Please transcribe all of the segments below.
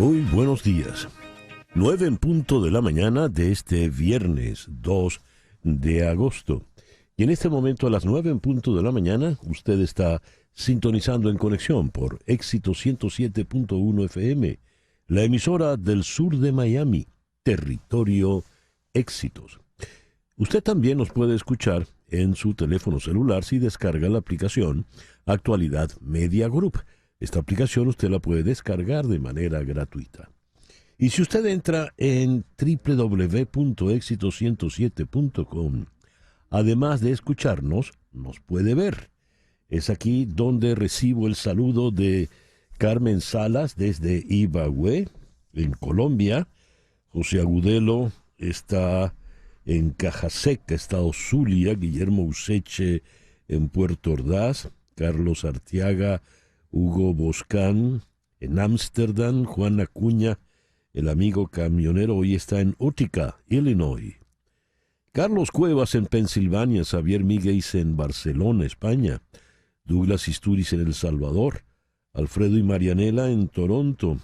Muy buenos días. 9 en punto de la mañana de este viernes 2 de agosto. Y en este momento a las 9 en punto de la mañana usted está sintonizando en conexión por Éxito 107.1 FM, la emisora del sur de Miami, territorio Éxitos. Usted también nos puede escuchar en su teléfono celular si descarga la aplicación Actualidad Media Group. Esta aplicación usted la puede descargar de manera gratuita. Y si usted entra en www.exito107.com, además de escucharnos, nos puede ver. Es aquí donde recibo el saludo de Carmen Salas desde Ibagué, en Colombia. José Agudelo está en Cajaseca, estado Zulia. Guillermo Useche en Puerto Ordaz. Carlos Arteaga, Hugo Boscán en Ámsterdam. Juan Acuña, el amigo camionero, hoy está en Utica, Illinois. Carlos Cuevas en Pensilvania. Xavier Míguez en Barcelona, España. Douglas Isturiz en El Salvador. Alfredo y Marianela en Toronto.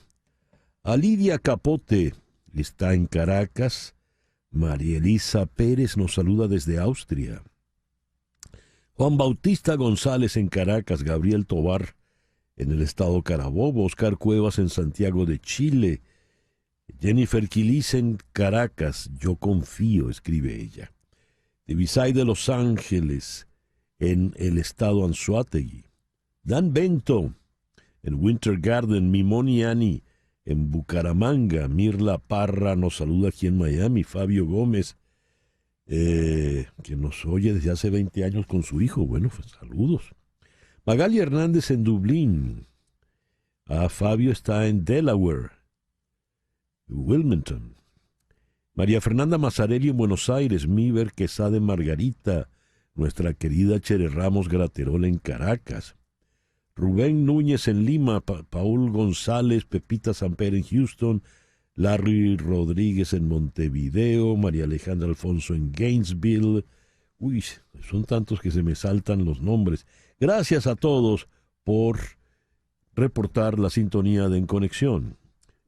Alidia Capote está en Caracas. María Elisa Pérez nos saluda desde Austria. Juan Bautista González en Caracas. Gabriel Tobar en el estado Carabobo. Oscar Cuevas en Santiago de Chile. Jennifer Quilis en Caracas. Yo confío, escribe ella. Divisay de Los Ángeles en el estado Anzoátegui. Dan Bento en Winter Garden. Mimoni Ani en Bucaramanga. Mirla Parra nos saluda aquí en Miami. Fabio Gómez, que nos oye desde hace 20 años con su hijo. Bueno, pues saludos. Magali Hernández en Dublín. Fabio está en Delaware, Wilmington. María Fernanda Mazzarelli en Buenos Aires. Miver Quesada en Margarita. Nuestra querida Chere Ramos Graterol en Caracas. Rubén Núñez en Lima. Paul González, Pepita Samper en Houston. Larry Rodríguez en Montevideo. María Alejandra Alfonso en Gainesville. Uy, son tantos que se me saltan los nombres. Gracias a todos por reportar la sintonía de En Conexión.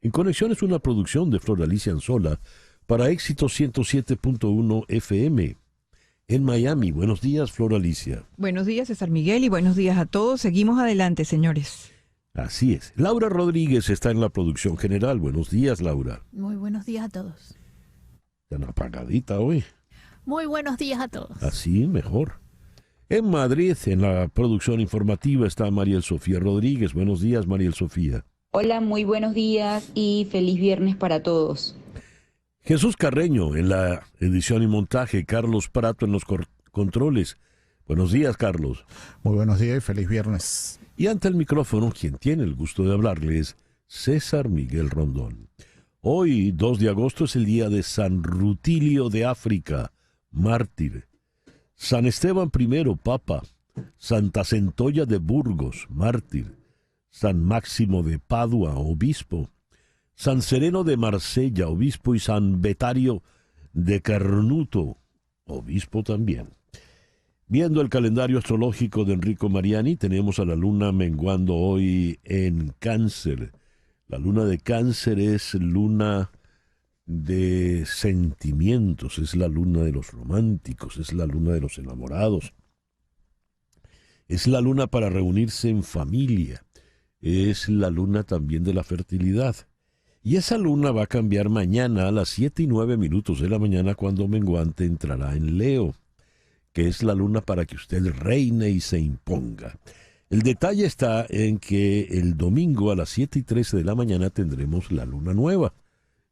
En Conexión es una producción de Flor Alicia Anzola para Éxito 107.1 FM. En Miami. Buenos días, Flor Alicia. Buenos días, César Miguel, y buenos días a todos. Seguimos adelante, señores. Así es. Laura Rodríguez está en la producción general. Buenos días, Laura. Muy buenos días a todos. Tan apagadita hoy. Muy buenos días a todos. Así, mejor. En Madrid, en la producción informativa, está Mariel Sofía Rodríguez. Buenos días, Mariel Sofía. Hola, muy buenos días y feliz viernes para todos. Jesús Carreño en la edición y montaje. Carlos Prato en los controles. Buenos días, Carlos. Muy buenos días y feliz viernes. Y ante el micrófono, quien tiene el gusto de hablarles, César Miguel Rondón. Hoy, 2 de agosto, es el día de San Rutilio de África, mártir. San Esteban I, Papa. Santa Centolla de Burgos, mártir. San Máximo de Padua, obispo. San Sereno de Marsella, obispo, y San Betario de Carnuto, obispo también. Viendo el calendario astrológico de Enrico Mariani, tenemos a la luna menguando hoy en Cáncer. La luna de Cáncer es luna de sentimientos, es la luna de los románticos, es la luna de los enamorados. Es la luna para reunirse en familia, es la luna también de la fertilidad. Y esa luna va a cambiar mañana a las 7:09 de la mañana, cuando menguante entrará en Leo, que es la luna para que usted reine y se imponga. El detalle está en que el domingo a las 7:13 de la mañana tendremos la luna nueva,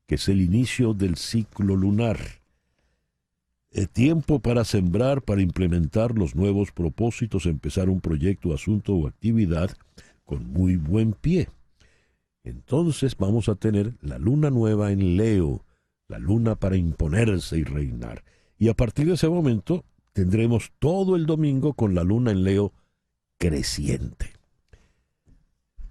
que es el inicio del ciclo lunar. Tiempo para sembrar, para implementar los nuevos propósitos, empezar un proyecto, asunto o actividad con muy buen pie. Entonces vamos a tener la luna nueva en Leo, la luna para imponerse y reinar. Y a partir de ese momento tendremos todo el domingo con la luna en Leo creciente.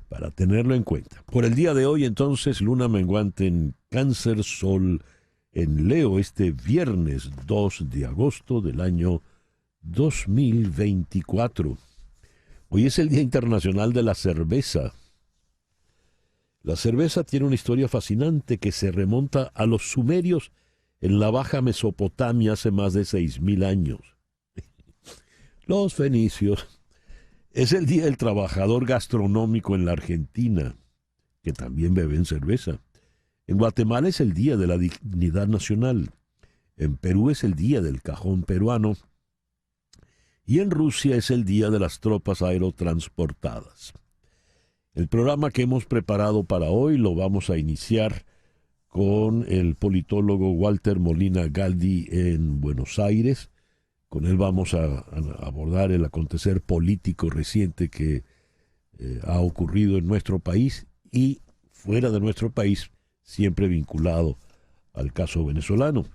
Para tenerlo en cuenta. Por el día de hoy, entonces, luna menguante en Cáncer, sol en Leo, este viernes 2 de agosto del año 2024. Hoy es el Día Internacional de la Cerveza. La cerveza tiene una historia fascinante que se remonta a los sumerios en la Baja Mesopotamia hace más de 6.000 años. Los fenicios. Es el Día del Trabajador Gastronómico en la Argentina, que también beben cerveza. En Guatemala es el Día de la Dignidad Nacional. En Perú es el Día del Cajón Peruano. Y en Rusia es el Día de las Tropas Aerotransportadas. El programa que hemos preparado para hoy lo vamos a iniciar con el politólogo Walter Molina Galdi en Buenos Aires. Con él vamos a abordar el acontecer político reciente que ha ocurrido en nuestro país y fuera de nuestro país, siempre vinculado al caso venezolano.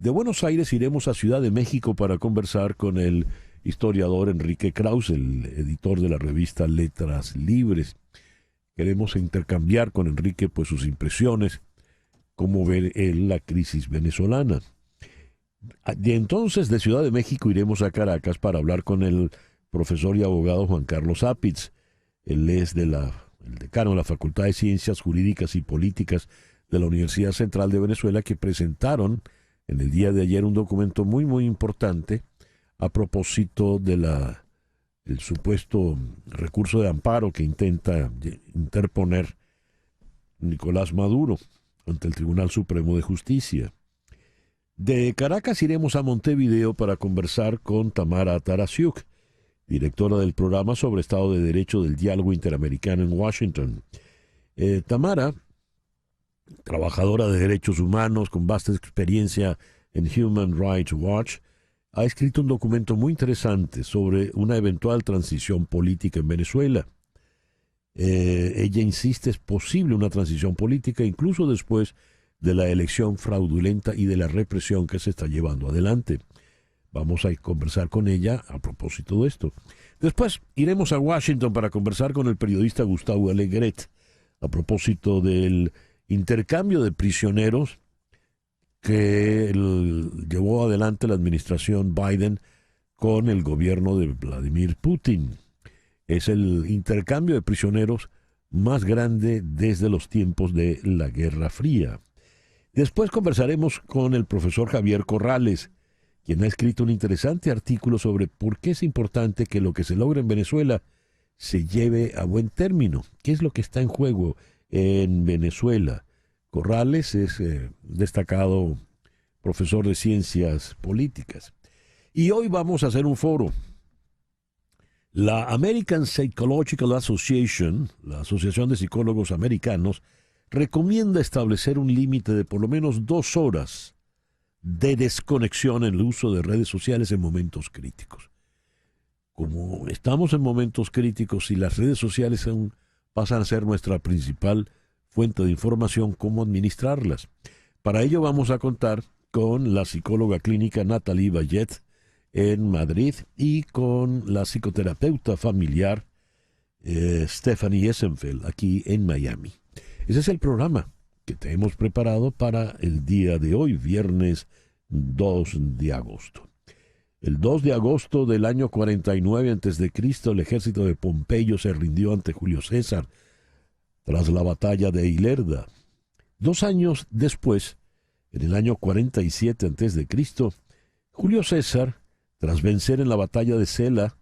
De Buenos Aires iremos a Ciudad de México para conversar con el historiador Enrique Krauss, el editor de la revista Letras Libres. Queremos intercambiar con Enrique pues sus impresiones, cómo ve él la crisis venezolana. De entonces, de Ciudad de México iremos a Caracas para hablar con el profesor y abogado Juan Carlos Apitz. Él es el decano de la Facultad de Ciencias Jurídicas y Políticas de la Universidad Central de Venezuela, que presentaron en el día de ayer un documento muy, muy importante a propósito de el supuesto recurso de amparo que intenta interponer Nicolás Maduro ante el Tribunal Supremo de Justicia. De Caracas iremos a Montevideo para conversar con Tamara Tarasiuk, directora del programa sobre Estado de Derecho del Diálogo Interamericano en Washington. Tamara, trabajadora de derechos humanos con vasta experiencia en Human Rights Watch, ha escrito un documento muy interesante sobre una eventual transición política en Venezuela. Ella insiste es posible una transición política incluso después de la elección fraudulenta y de la represión que se está llevando adelante. Vamos a conversar con ella a propósito de esto. Después iremos a Washington para conversar con el periodista Gustavo Alegret a propósito del intercambio de prisioneros que llevó adelante la administración Biden con el gobierno de Vladimir Putin. Es el intercambio de prisioneros más grande desde los tiempos de la Guerra Fría. Después conversaremos con el profesor Javier Corrales, quien ha escrito un interesante artículo sobre por qué es importante que lo que se logra en Venezuela se lleve a buen término. ¿Qué es lo que está en juego en Venezuela? Corrales es destacado profesor de ciencias políticas. Y hoy vamos a hacer un foro. La American Psychological Association, la Asociación de Psicólogos Americanos, recomienda establecer un límite de por lo menos 2 horas de desconexión en el uso de redes sociales en momentos críticos. Como estamos en momentos críticos y las redes sociales pasan a ser nuestra principal fuente de información, ¿cómo administrarlas? Para ello vamos a contar con la psicóloga clínica Nathalie Bayet en Madrid y con la psicoterapeuta familiar Stephanie Essenfeld aquí en Miami. Ese es el programa que te hemos preparado para el día de hoy, viernes 2 de agosto. El 2 de agosto del año 49 a.C., el ejército de Pompeyo se rindió ante Julio César tras la batalla de Ilerda. 2 años después, en el año 47 a.C., Julio César, tras vencer en la batalla de Sela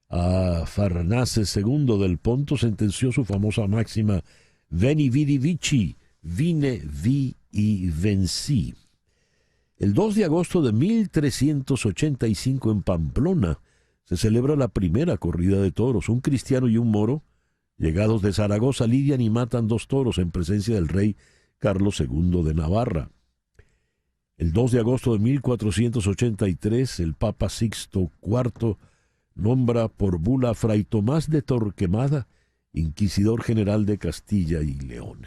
a Farnaces II del Ponto, sentenció su famosa máxima Veni, vidi, vici, vine, vi y vencí. El 2 de agosto de 1385 en Pamplona se celebra la primera corrida de toros. Un cristiano y un moro, llegados de Zaragoza, lidian y matan 2 toros en presencia del rey Carlos II de Navarra. El 2 de agosto de 1483, el Papa Sixto IV nombra por bula a Fray Tomás de Torquemada inquisidor general de Castilla y León,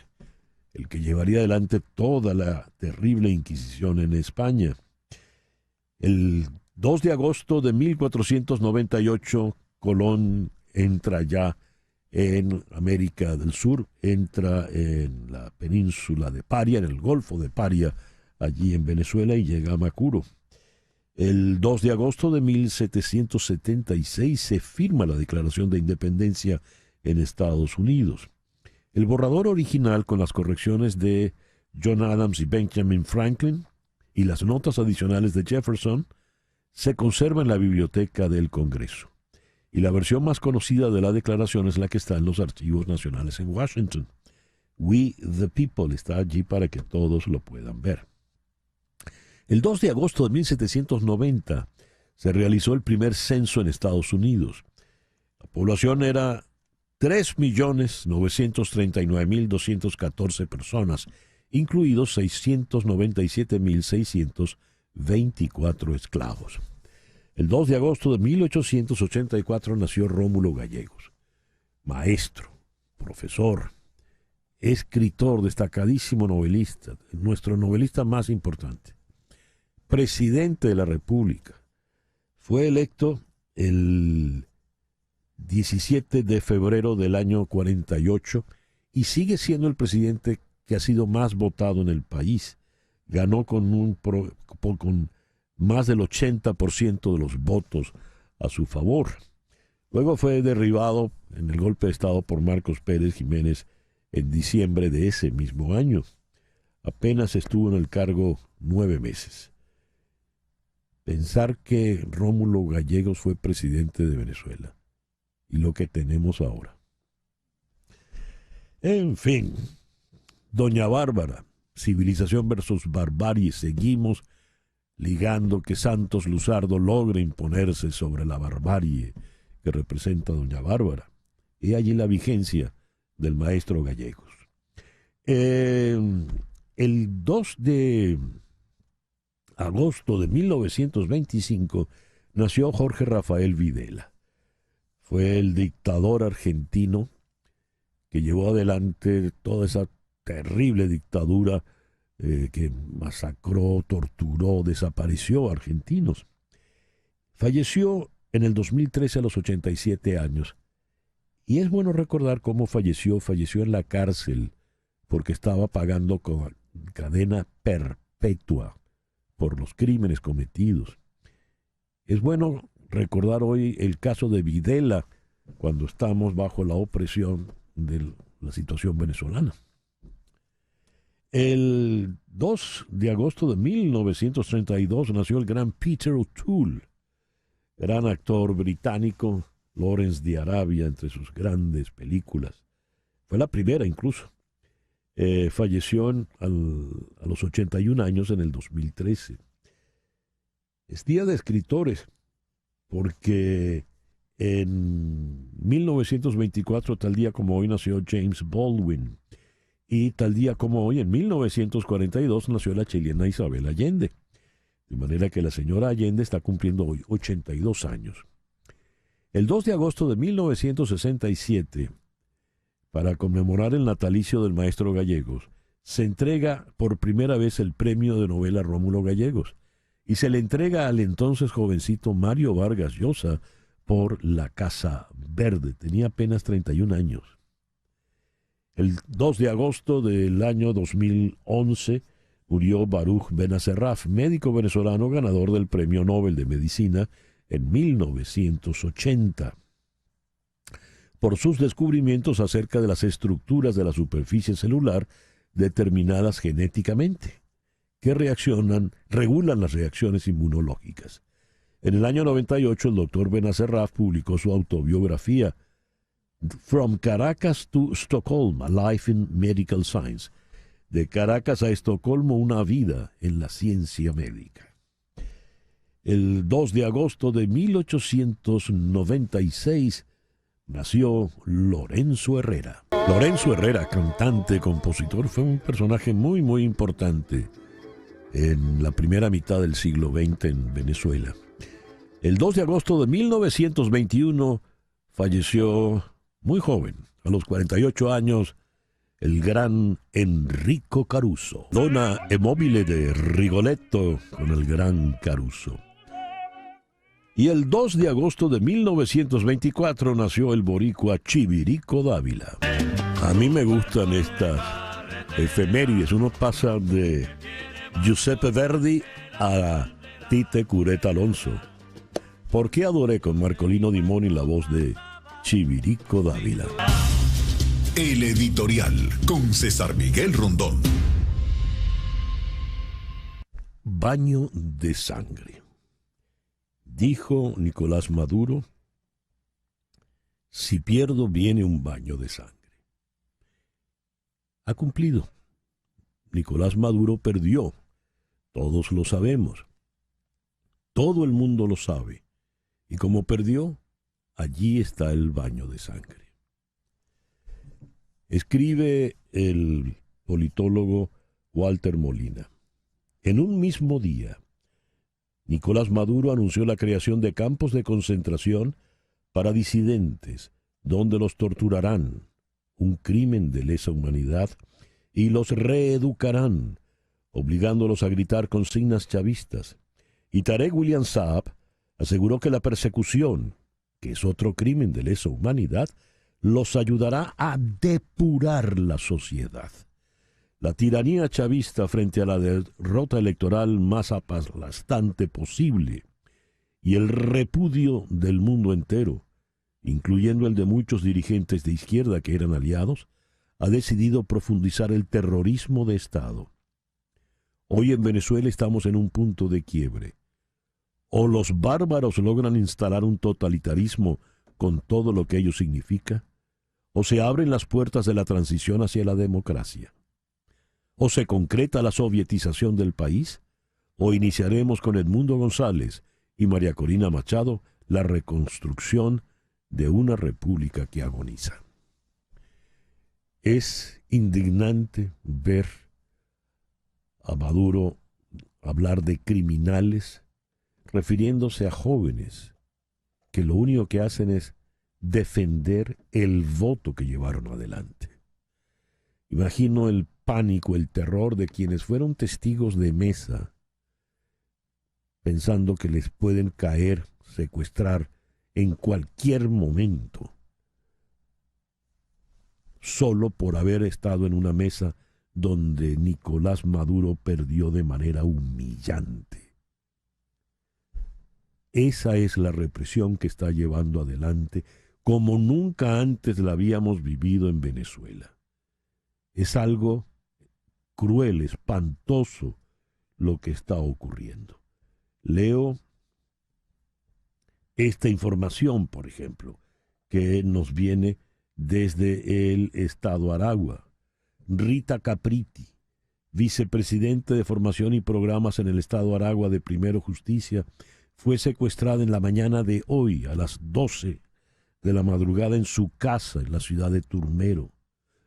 el que llevaría adelante toda la terrible Inquisición en España. El 2 de agosto de 1498, Colón entra ya en América del Sur, entra en la península de Paria, en el Golfo de Paria, allí en Venezuela, y llega a Macuro. El 2 de agosto de 1776 se firma la Declaración de Independencia en Estados Unidos. El borrador original con las correcciones de John Adams y Benjamin Franklin y las notas adicionales de Jefferson se conserva en la biblioteca del Congreso. Y la versión más conocida de la declaración es la que está en los archivos nacionales en Washington. We the People está allí para que todos lo puedan ver. El 2 de agosto de 1790 se realizó el primer censo en Estados Unidos. La población era 3.939.214 personas, incluidos 697.624 esclavos. El 2 de agosto de 1884 nació Rómulo Gallegos, maestro, profesor, escritor, destacadísimo novelista, nuestro novelista más importante, presidente de la República. Fue electo el 17 de febrero del año 48 y sigue siendo el presidente que ha sido más votado en el país. Ganó con más del 80% de los votos a su favor. Luego fue derribado en el golpe de Estado por Marcos Pérez Jiménez en diciembre de ese mismo año. Apenas estuvo en el cargo 9 meses. Pensar que Rómulo Gallegos fue presidente de Venezuela y lo que tenemos ahora. En fin, Doña Bárbara, civilización versus barbarie, seguimos ligando que Santos Luzardo logre imponerse sobre la barbarie que representa Doña Bárbara. Y allí la vigencia del maestro Gallegos. El 2 de agosto de 1925 nació Jorge Rafael Videla. Fue el dictador argentino que llevó adelante toda esa terrible dictadura que masacró, torturó, desapareció a argentinos. Falleció en el 2013 a los 87 años. Y es bueno recordar cómo falleció. Falleció en la cárcel porque estaba pagando con cadena perpetua por los crímenes cometidos. Es bueno recordar hoy el caso de Videla cuando estamos bajo la opresión de la situación venezolana. El 2 de agosto de 1932 nació el gran Peter O'Toole, gran actor británico, Lawrence de Arabia, entre sus grandes películas. Fue la primera incluso. Falleció a los 81 años en el 2013. Es día de escritores, porque en 1924, tal día como hoy, nació James Baldwin. Y tal día como hoy, en 1942, nació la chilena Isabel Allende. De manera que la señora Allende está cumpliendo hoy 82 años. El 2 de agosto de 1967, para conmemorar el natalicio del maestro Gallegos, se entrega por primera vez el premio de novela Rómulo Gallegos y se le entrega al entonces jovencito Mario Vargas Llosa por La Casa Verde. Tenía apenas 31 años. El 2 de agosto del año 2011 murió Baruch Benacerraf, médico venezolano ganador del Premio Nobel de Medicina en 1980. Por sus descubrimientos acerca de las estructuras de la superficie celular determinadas genéticamente, que regulan las reacciones inmunológicas. En el año 98, el doctor Benacerraf publicó su autobiografía From Caracas to Stockholm, A Life in Medical Science. De Caracas a Estocolmo, una vida en la ciencia médica. El 2 de agosto de 1896 nació Lorenzo Herrera. Lorenzo Herrera, cantante, compositor, fue un personaje muy, muy importante en la primera mitad del siglo XX en Venezuela. El 2 de agosto de 1921 falleció muy joven, a los 48 años, el gran Enrico Caruso. Donna Immobile de Rigoletto con el gran Caruso. Y el 2 de agosto de 1924 nació el boricua Chivirico Dávila. A mí me gustan estas efemérides. Uno pasa de Giuseppe Verdi a Tite Cureta Alonso. ¿Por qué adoré con Marcolino Dimoni la voz de Chivirico Dávila? El Editorial, con César Miguel Rondón. Baño de sangre. Dijo Nicolás Maduro: si pierdo, viene un baño de sangre. Ha cumplido. Nicolás Maduro perdió. Todos lo sabemos. Todo el mundo lo sabe. Y como perdió, allí está el baño de sangre. Escribe el politólogo Walter Molina: en un mismo día, Nicolás Maduro anunció la creación de campos de concentración para disidentes, donde los torturarán, un crimen de lesa humanidad, y los reeducarán, obligándolos a gritar consignas chavistas. Y Tarek William Saab aseguró que la persecución, que es otro crimen de lesa humanidad, los ayudará a depurar la sociedad. La tiranía chavista frente a la derrota electoral más aplastante posible y el repudio del mundo entero, incluyendo el de muchos dirigentes de izquierda que eran aliados, ha decidido profundizar el terrorismo de Estado. Hoy en Venezuela estamos en un punto de quiebre. O los bárbaros logran instalar un totalitarismo con todo lo que ello significa, o se abren las puertas de la transición hacia la democracia. O se concreta la sovietización del país, o iniciaremos con Edmundo González y María Corina Machado la reconstrucción de una república que agoniza. Es indignante ver a Maduro hablar de criminales, refiriéndose a jóvenes que lo único que hacen es defender el voto que llevaron adelante. Imagino el pánico, el terror de quienes fueron testigos de mesa, pensando que les pueden caer, secuestrar en cualquier momento, solo por haber estado en una mesa donde Nicolás Maduro perdió de manera humillante. Esa es la represión que está llevando adelante como nunca antes la habíamos vivido en Venezuela. Es algo cruel, espantoso lo que está ocurriendo. Leo esta información, por ejemplo, que nos viene desde el Estado Aragua. Rita Capriti, vicepresidente de Formación y Programas en el Estado Aragua de Primero Justicia, fue secuestrada en la mañana de hoy a las 12 de la madrugada en su casa en la ciudad de Turmero.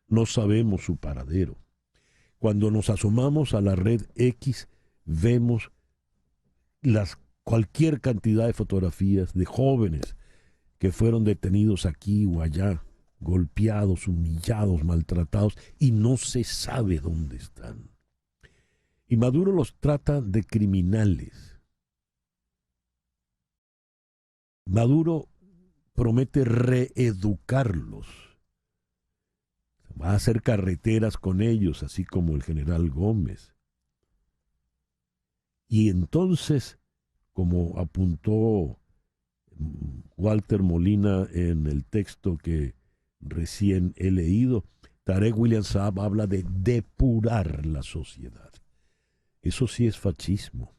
No sabemos su paradero. Cuando nos asomamos a la red X, vemos cualquier cantidad de fotografías de jóvenes que fueron detenidos aquí o allá, golpeados, humillados, maltratados, y no se sabe dónde están. Y Maduro los trata de criminales. Maduro promete reeducarlos. Va a hacer carreteras con ellos, así como el general Gómez. Y entonces, como apuntó Walter Molina en el texto que recién he leído, Tarek William Saab habla de depurar la sociedad. Eso sí es fascismo.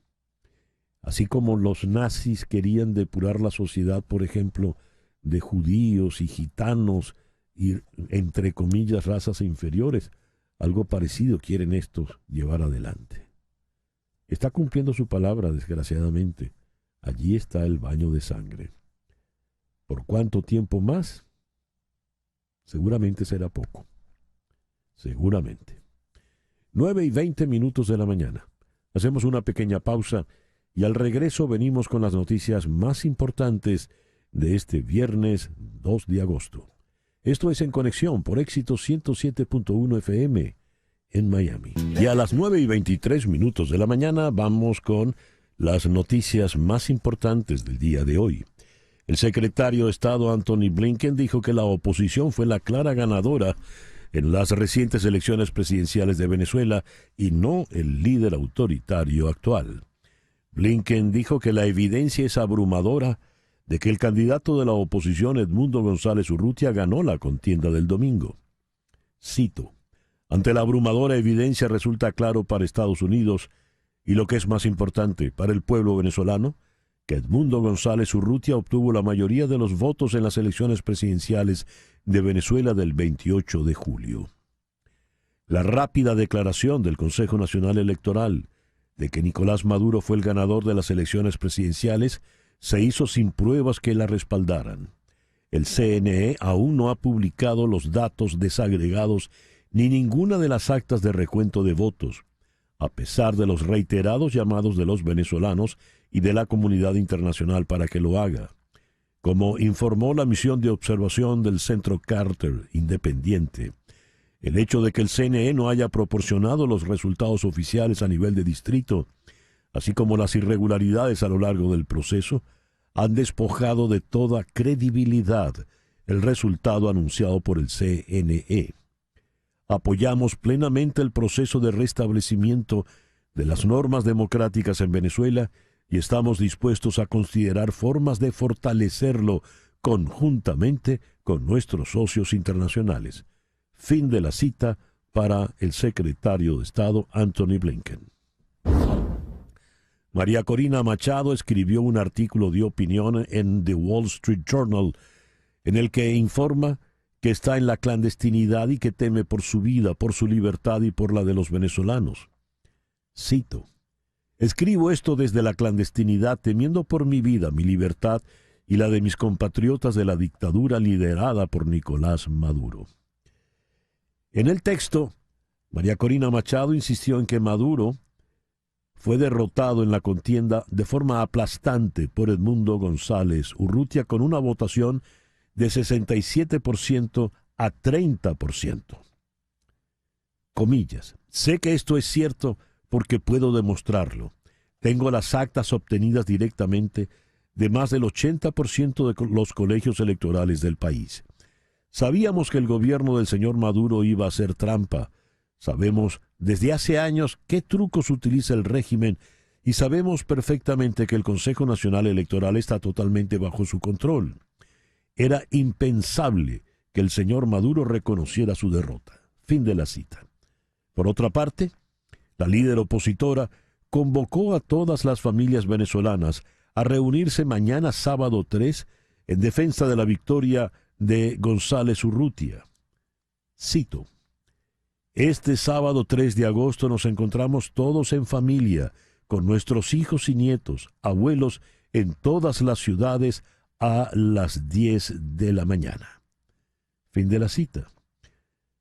Así como los nazis querían depurar la sociedad, por ejemplo, de judíos y gitanos y, entre comillas, razas inferiores, algo parecido quieren estos llevar adelante. Está cumpliendo su palabra, desgraciadamente. Allí está el baño de sangre. ¿Por cuánto tiempo más? Seguramente será poco. Seguramente. 9:20 de la mañana. Hacemos una pequeña pausa y al regreso venimos con las noticias más importantes de este viernes 2 de agosto. Esto es En Conexión por Éxito 107.1 FM en Miami. Y a las 9:23 de la mañana vamos con las noticias más importantes del día de hoy. El secretario de Estado Anthony Blinken dijo que la oposición fue la clara ganadora en las recientes elecciones presidenciales de Venezuela y no el líder autoritario actual. Blinken dijo que la evidencia es abrumadora de que el candidato de la oposición, Edmundo González Urrutia, ganó la contienda del domingo. Cito: ante la abrumadora evidencia resulta claro para Estados Unidos, y lo que es más importante, para el pueblo venezolano, que Edmundo González Urrutia obtuvo la mayoría de los votos en las elecciones presidenciales de Venezuela del 28 de julio. La rápida declaración del Consejo Nacional Electoral de que Nicolás Maduro fue el ganador de las elecciones presidenciales se hizo sin pruebas que la respaldaran. El CNE aún no ha publicado los datos desagregados ni ninguna de las actas de recuento de votos, a pesar de los reiterados llamados de los venezolanos y de la comunidad internacional para que lo haga. Como informó la misión de observación del Centro Carter Independiente, el hecho de que el CNE no haya proporcionado los resultados oficiales a nivel de distrito, así como las irregularidades a lo largo del proceso, han despojado de toda credibilidad el resultado anunciado por el CNE. Apoyamos plenamente el proceso de restablecimiento de las normas democráticas en Venezuela y estamos dispuestos a considerar formas de fortalecerlo conjuntamente con nuestros socios internacionales. Fin de la cita para el secretario de Estado Anthony Blinken. María Corina Machado escribió un artículo de opinión en The Wall Street Journal en el que informa que está en la clandestinidad y que teme por su vida, por su libertad y por la de los venezolanos. Cito: escribo esto desde la clandestinidad temiendo por mi vida, mi libertad y la de mis compatriotas de la dictadura liderada por Nicolás Maduro. En el texto, María Corina Machado insistió en que Maduro fue derrotado en la contienda de forma aplastante por Edmundo González Urrutia con una votación de 67% a 30%. Comillas: sé que esto es cierto porque puedo demostrarlo. Tengo las actas obtenidas directamente de más del 80% de los colegios electorales del país. Sabíamos que el gobierno del señor Maduro iba a hacer trampa. Sabemos desde hace años qué trucos utiliza el régimen y sabemos perfectamente que el Consejo Nacional Electoral está totalmente bajo su control. Era impensable que el señor Maduro reconociera su derrota. Fin de la cita. Por otra parte, la líder opositora convocó a todas las familias venezolanas a reunirse mañana sábado 3 en defensa de la victoria de González Urrutia. Cito: este sábado 3 de agosto nos encontramos todos en familia, con nuestros hijos y nietos, abuelos, en todas las ciudades a las 10 de la mañana. Fin de la cita.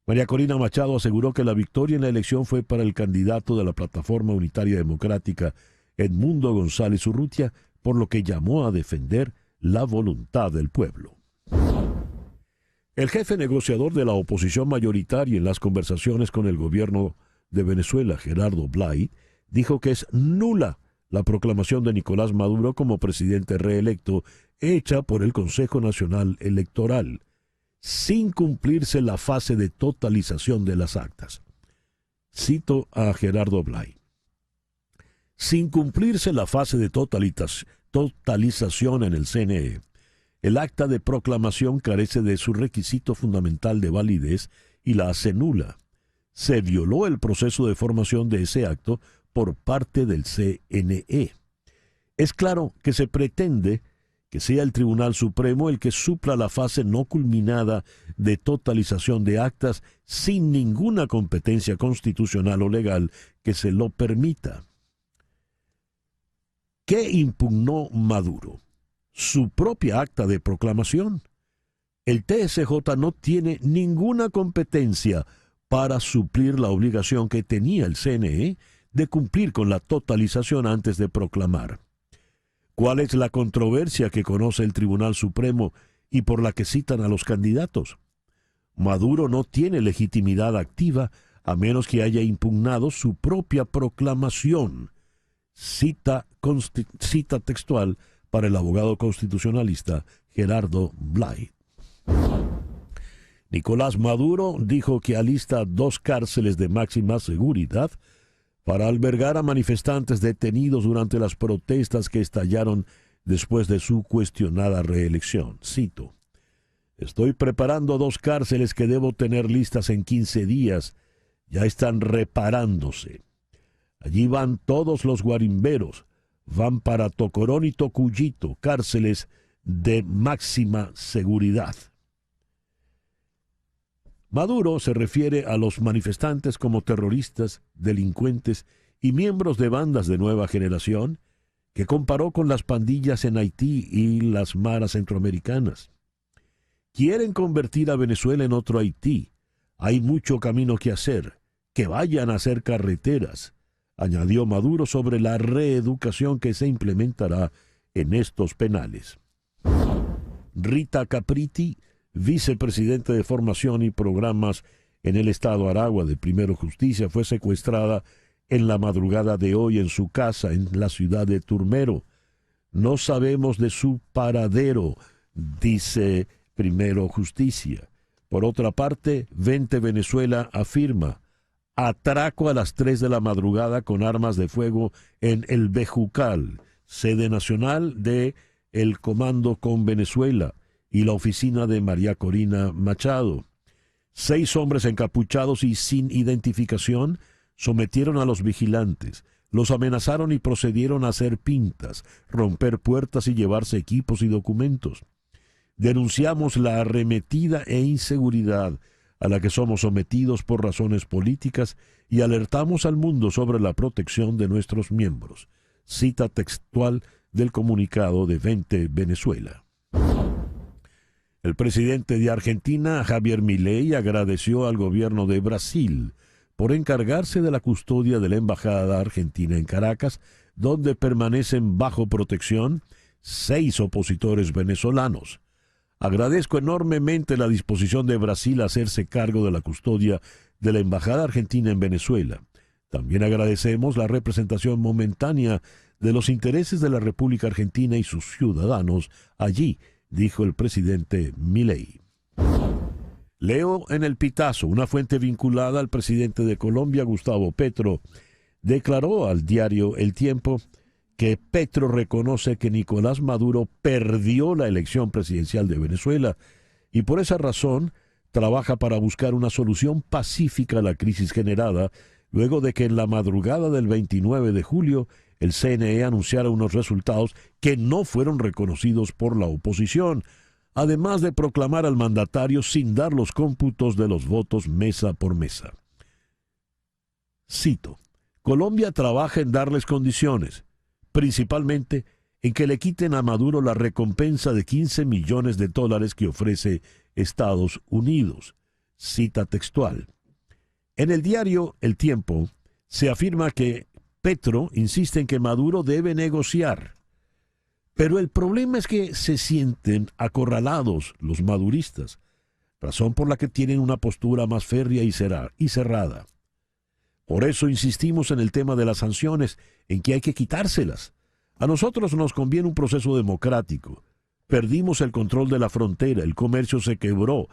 María Corina Machado aseguró que la victoria en la elección fue para el candidato de la Plataforma Unitaria Democrática, Edmundo González Urrutia, por lo que llamó a defender la voluntad del pueblo. El jefe negociador de la oposición mayoritaria en las conversaciones con el gobierno de Venezuela, Gerardo Blay, dijo que es nula la proclamación de Nicolás Maduro como presidente reelecto hecha por el Consejo Nacional Electoral, sin cumplirse la fase de totalización de las actas. Cito a Gerardo Blay: sin cumplirse la fase de totalización en el CNE, el acta de proclamación carece de su requisito fundamental de validez y la hace nula. Se violó el proceso de formación de ese acto por parte del CNE. Es claro que se pretende que sea el Tribunal Supremo el que supla la fase no culminada de totalización de actas sin ninguna competencia constitucional o legal que se lo permita. ¿Qué impugnó Maduro? Su propia acta de proclamación. El TSJ no tiene ninguna competencia para suplir la obligación que tenía el CNE de cumplir con la totalización antes de proclamar. ¿Cuál es la controversia que conoce el Tribunal Supremo y por la que citan a los candidatos? Maduro no tiene legitimidad activa a menos que haya impugnado su propia proclamación. Cita textual para el abogado constitucionalista Gerardo Blay. Nicolás Maduro dijo que alista 2 cárceles de máxima seguridad para albergar a manifestantes detenidos durante las protestas que estallaron después de su cuestionada reelección. Cito: Estoy preparando 2 cárceles que debo tener listas en 15 días. Ya están reparándose. Allí van todos los guarimberos. Van para Tocorón y Tocuyito, cárceles de máxima seguridad. Maduro se refiere a los manifestantes como terroristas, delincuentes y miembros de bandas de nueva generación, que comparó con las pandillas en Haití y las maras centroamericanas. Quieren convertir a Venezuela en otro Haití. Hay mucho camino que hacer. Que vayan a hacer carreteras, añadió Maduro sobre la reeducación que se implementará en estos penales. Rita Capriti, vicepresidente de Formación y Programas en el Estado Aragua de Primero Justicia, fue secuestrada en la madrugada de hoy en su casa en la ciudad de Turmero. No sabemos de su paradero, dice Primero Justicia. Por otra parte, 20 Venezuela afirma: atraco a las 3 de la madrugada con armas de fuego en El Bejucal, sede nacional de el Comando con Venezuela y la oficina de María Corina Machado. 6 hombres encapuchados y sin identificación sometieron a los vigilantes, los amenazaron y procedieron a hacer pintas, romper puertas y llevarse equipos y documentos. Denunciamos la arremetida e inseguridad a la que somos sometidos por razones políticas y alertamos al mundo sobre la protección de nuestros miembros. Cita textual del comunicado de 20 Venezuela. El presidente de Argentina, Javier Milei, agradeció al gobierno de Brasil por encargarse de la custodia de la embajada argentina en Caracas, donde permanecen bajo protección 6 opositores venezolanos. Agradezco enormemente la disposición de Brasil a hacerse cargo de la custodia de la embajada argentina en Venezuela. También agradecemos la representación momentánea de los intereses de la República Argentina y sus ciudadanos allí, dijo el presidente Milei. Leo en el Pitazo, una fuente vinculada al presidente de Colombia, Gustavo Petro, declaró al diario El Tiempo que Petro reconoce que Nicolás Maduro perdió la elección presidencial de Venezuela y por esa razón trabaja para buscar una solución pacífica a la crisis generada luego de que en la madrugada del 29 de julio el CNE anunciara unos resultados que no fueron reconocidos por la oposición, además de proclamar al mandatario sin dar los cómputos de los votos mesa por mesa. Cito: Colombia trabaja en darles condiciones, principalmente en que le quiten a Maduro la recompensa de $15 millones que ofrece Estados Unidos. Cita textual. En el diario El Tiempo se afirma que Petro insiste en que Maduro debe negociar. Pero el problema es que se sienten acorralados los maduristas, razón por la que tienen una postura más férrea y cerrada. Por eso insistimos en el tema de las sanciones, en que hay que quitárselas. A nosotros nos conviene un proceso democrático. Perdimos el control de la frontera, el comercio se quebró.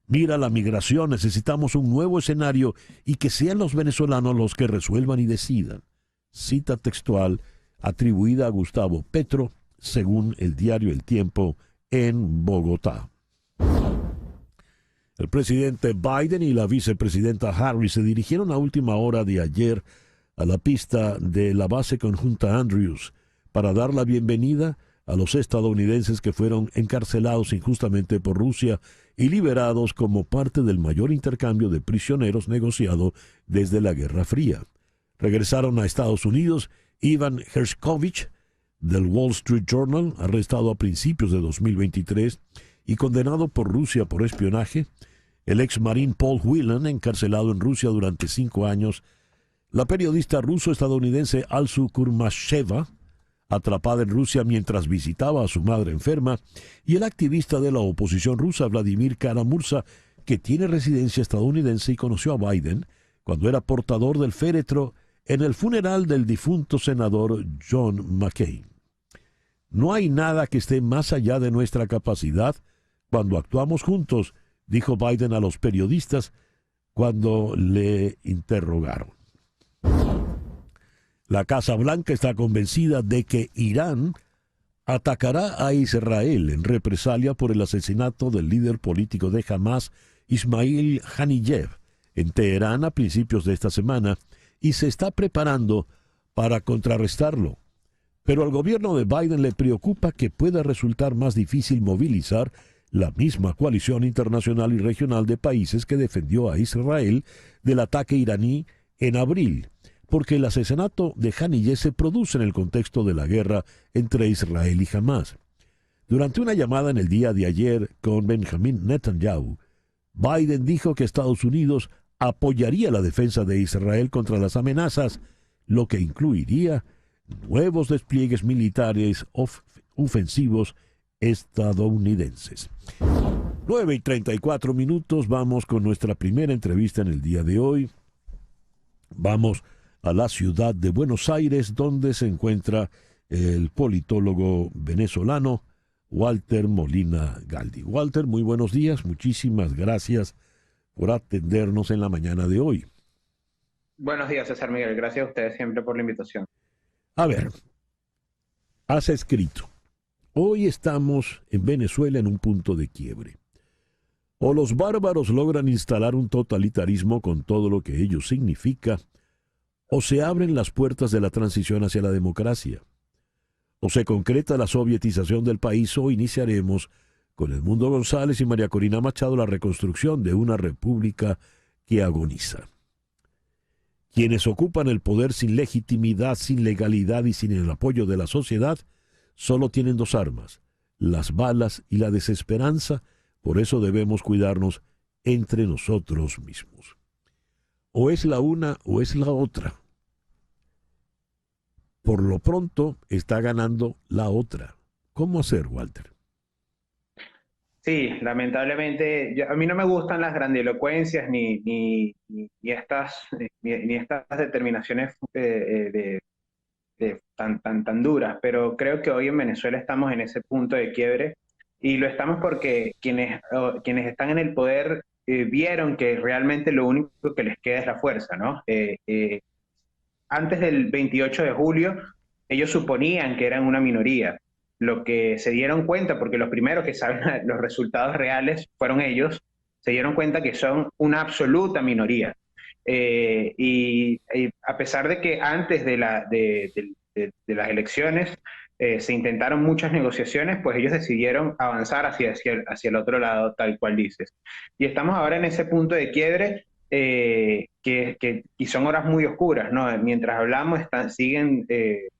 Mira la migración, necesitamos un nuevo escenario y que sean los venezolanos los que resuelvan y decidan. Cita textual atribuida a Gustavo Petro, según el diario El Tiempo, en Bogotá. El presidente Biden y la vicepresidenta Harris se dirigieron a última hora de ayer a la pista de la base conjunta Andrews para dar la bienvenida a los estadounidenses que fueron encarcelados injustamente por Rusia y liberados como parte del mayor intercambio de prisioneros negociado desde la Guerra Fría. Regresaron a Estados Unidos Ivan Hershkovich, del Wall Street Journal, arrestado a principios de 2023 y condenado por Rusia por espionaje, el ex marín Paul Whelan, encarcelado en Rusia durante 5 años, la periodista ruso-estadounidense Alsu Kurmasheva, atrapada en Rusia mientras visitaba a su madre enferma, y el activista de la oposición rusa Vladimir Kara-Murza, que tiene residencia estadounidense y conoció a Biden cuando era portador del féretro en el funeral del difunto senador John McCain. No hay nada que esté más allá de nuestra capacidad cuando actuamos juntos, dijo Biden a los periodistas cuando le interrogaron. La Casa Blanca está convencida de que Irán atacará a Israel en represalia por el asesinato del líder político de Hamas, Ismail Haniyeh, en Teherán a principios de esta semana, y se está preparando para contrarrestarlo. Pero al gobierno de Biden le preocupa que pueda resultar más difícil movilizar la misma coalición internacional y regional de países que defendió a Israel del ataque iraní en abril, porque el asesinato de Haniyeh se produce en el contexto de la guerra entre Israel y Hamas. Durante una llamada en el día de ayer con Benjamin Netanyahu, Biden dijo que Estados Unidos apoyaría la defensa de Israel contra las amenazas, lo que incluiría nuevos despliegues militares ofensivos estadounidenses. 9:34, vamos con nuestra primera entrevista en el día de hoy. Vamos a la ciudad de Buenos Aires, donde se encuentra el politólogo venezolano Walter Molina Galdi. Walter, muy buenos días, muchísimas gracias por atendernos en la mañana de hoy. Buenos días, César Miguel, gracias a ustedes siempre por la invitación. A ver, has escrito: hoy estamos en Venezuela en un punto de quiebre. O los bárbaros logran instalar un totalitarismo con todo lo que ello significa, o se abren las puertas de la transición hacia la democracia. O se concreta la sovietización del país, o iniciaremos con Edmundo González y María Corina Machado la reconstrucción de una república que agoniza. Quienes ocupan el poder sin legitimidad, sin legalidad y sin el apoyo de la sociedad, solo tienen dos armas: las balas y la desesperanza. Por eso debemos cuidarnos entre nosotros mismos. O es la una o es la otra. Por lo pronto está ganando la otra. ¿Cómo hacer, Walter? Sí, lamentablemente, a mí no me gustan las grandilocuencias ni estas determinaciones tan duras, pero creo que hoy en Venezuela estamos en ese punto de quiebre, y lo estamos porque quienes están en el poder vieron que realmente lo único que les queda es la fuerza, ¿no? Antes del 28 de julio, ellos suponían que eran una minoría. Lo que se dieron cuenta, porque los primeros que saben los resultados reales fueron ellos, se dieron cuenta que son una absoluta minoría. Y a pesar de que antes de las elecciones se intentaron muchas negociaciones, pues ellos decidieron avanzar hacia el otro lado, tal cual dices. Y estamos ahora en ese punto de quiebre, y son horas muy oscuras, ¿no? Mientras hablamos siguen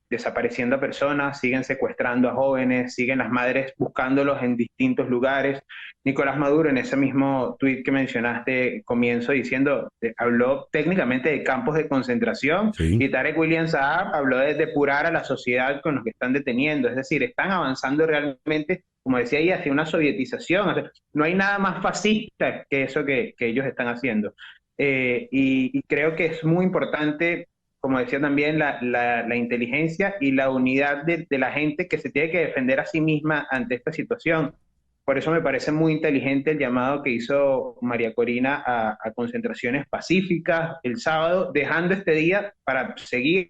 desapareciendo a personas, siguen secuestrando a jóvenes, siguen las madres buscándolos en distintos lugares. Nicolás Maduro, en ese mismo tuit que mencionaste comienzo diciendo, habló técnicamente de campos de concentración, Sí. y Tarek William Saab habló de depurar a la sociedad con los que están deteniendo. Es decir, están avanzando realmente, como decía ahí, hacia una sovietización. O sea, no hay nada más fascista que eso que ellos están haciendo. Y creo que es muy importante, como decía también, la inteligencia y la unidad de la gente que se tiene que defender a sí misma ante esta situación. Por eso me parece muy inteligente el llamado que hizo María Corina a concentraciones pacíficas el sábado, dejando este día para seguir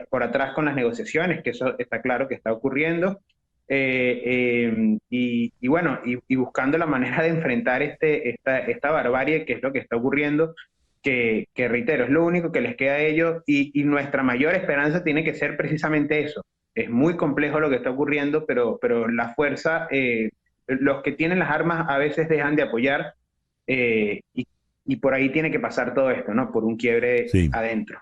por atrás con las negociaciones, que eso está claro que está ocurriendo. Y bueno, buscando la manera de enfrentar esta barbarie, que es lo que está ocurriendo, que reitero, es lo único que les queda a ellos, y nuestra mayor esperanza tiene que ser precisamente eso. Es muy complejo lo que está ocurriendo, pero la fuerza, los que tienen las armas a veces dejan de apoyar, y por ahí tiene que pasar todo esto, ¿no? Por un quiebre adentro.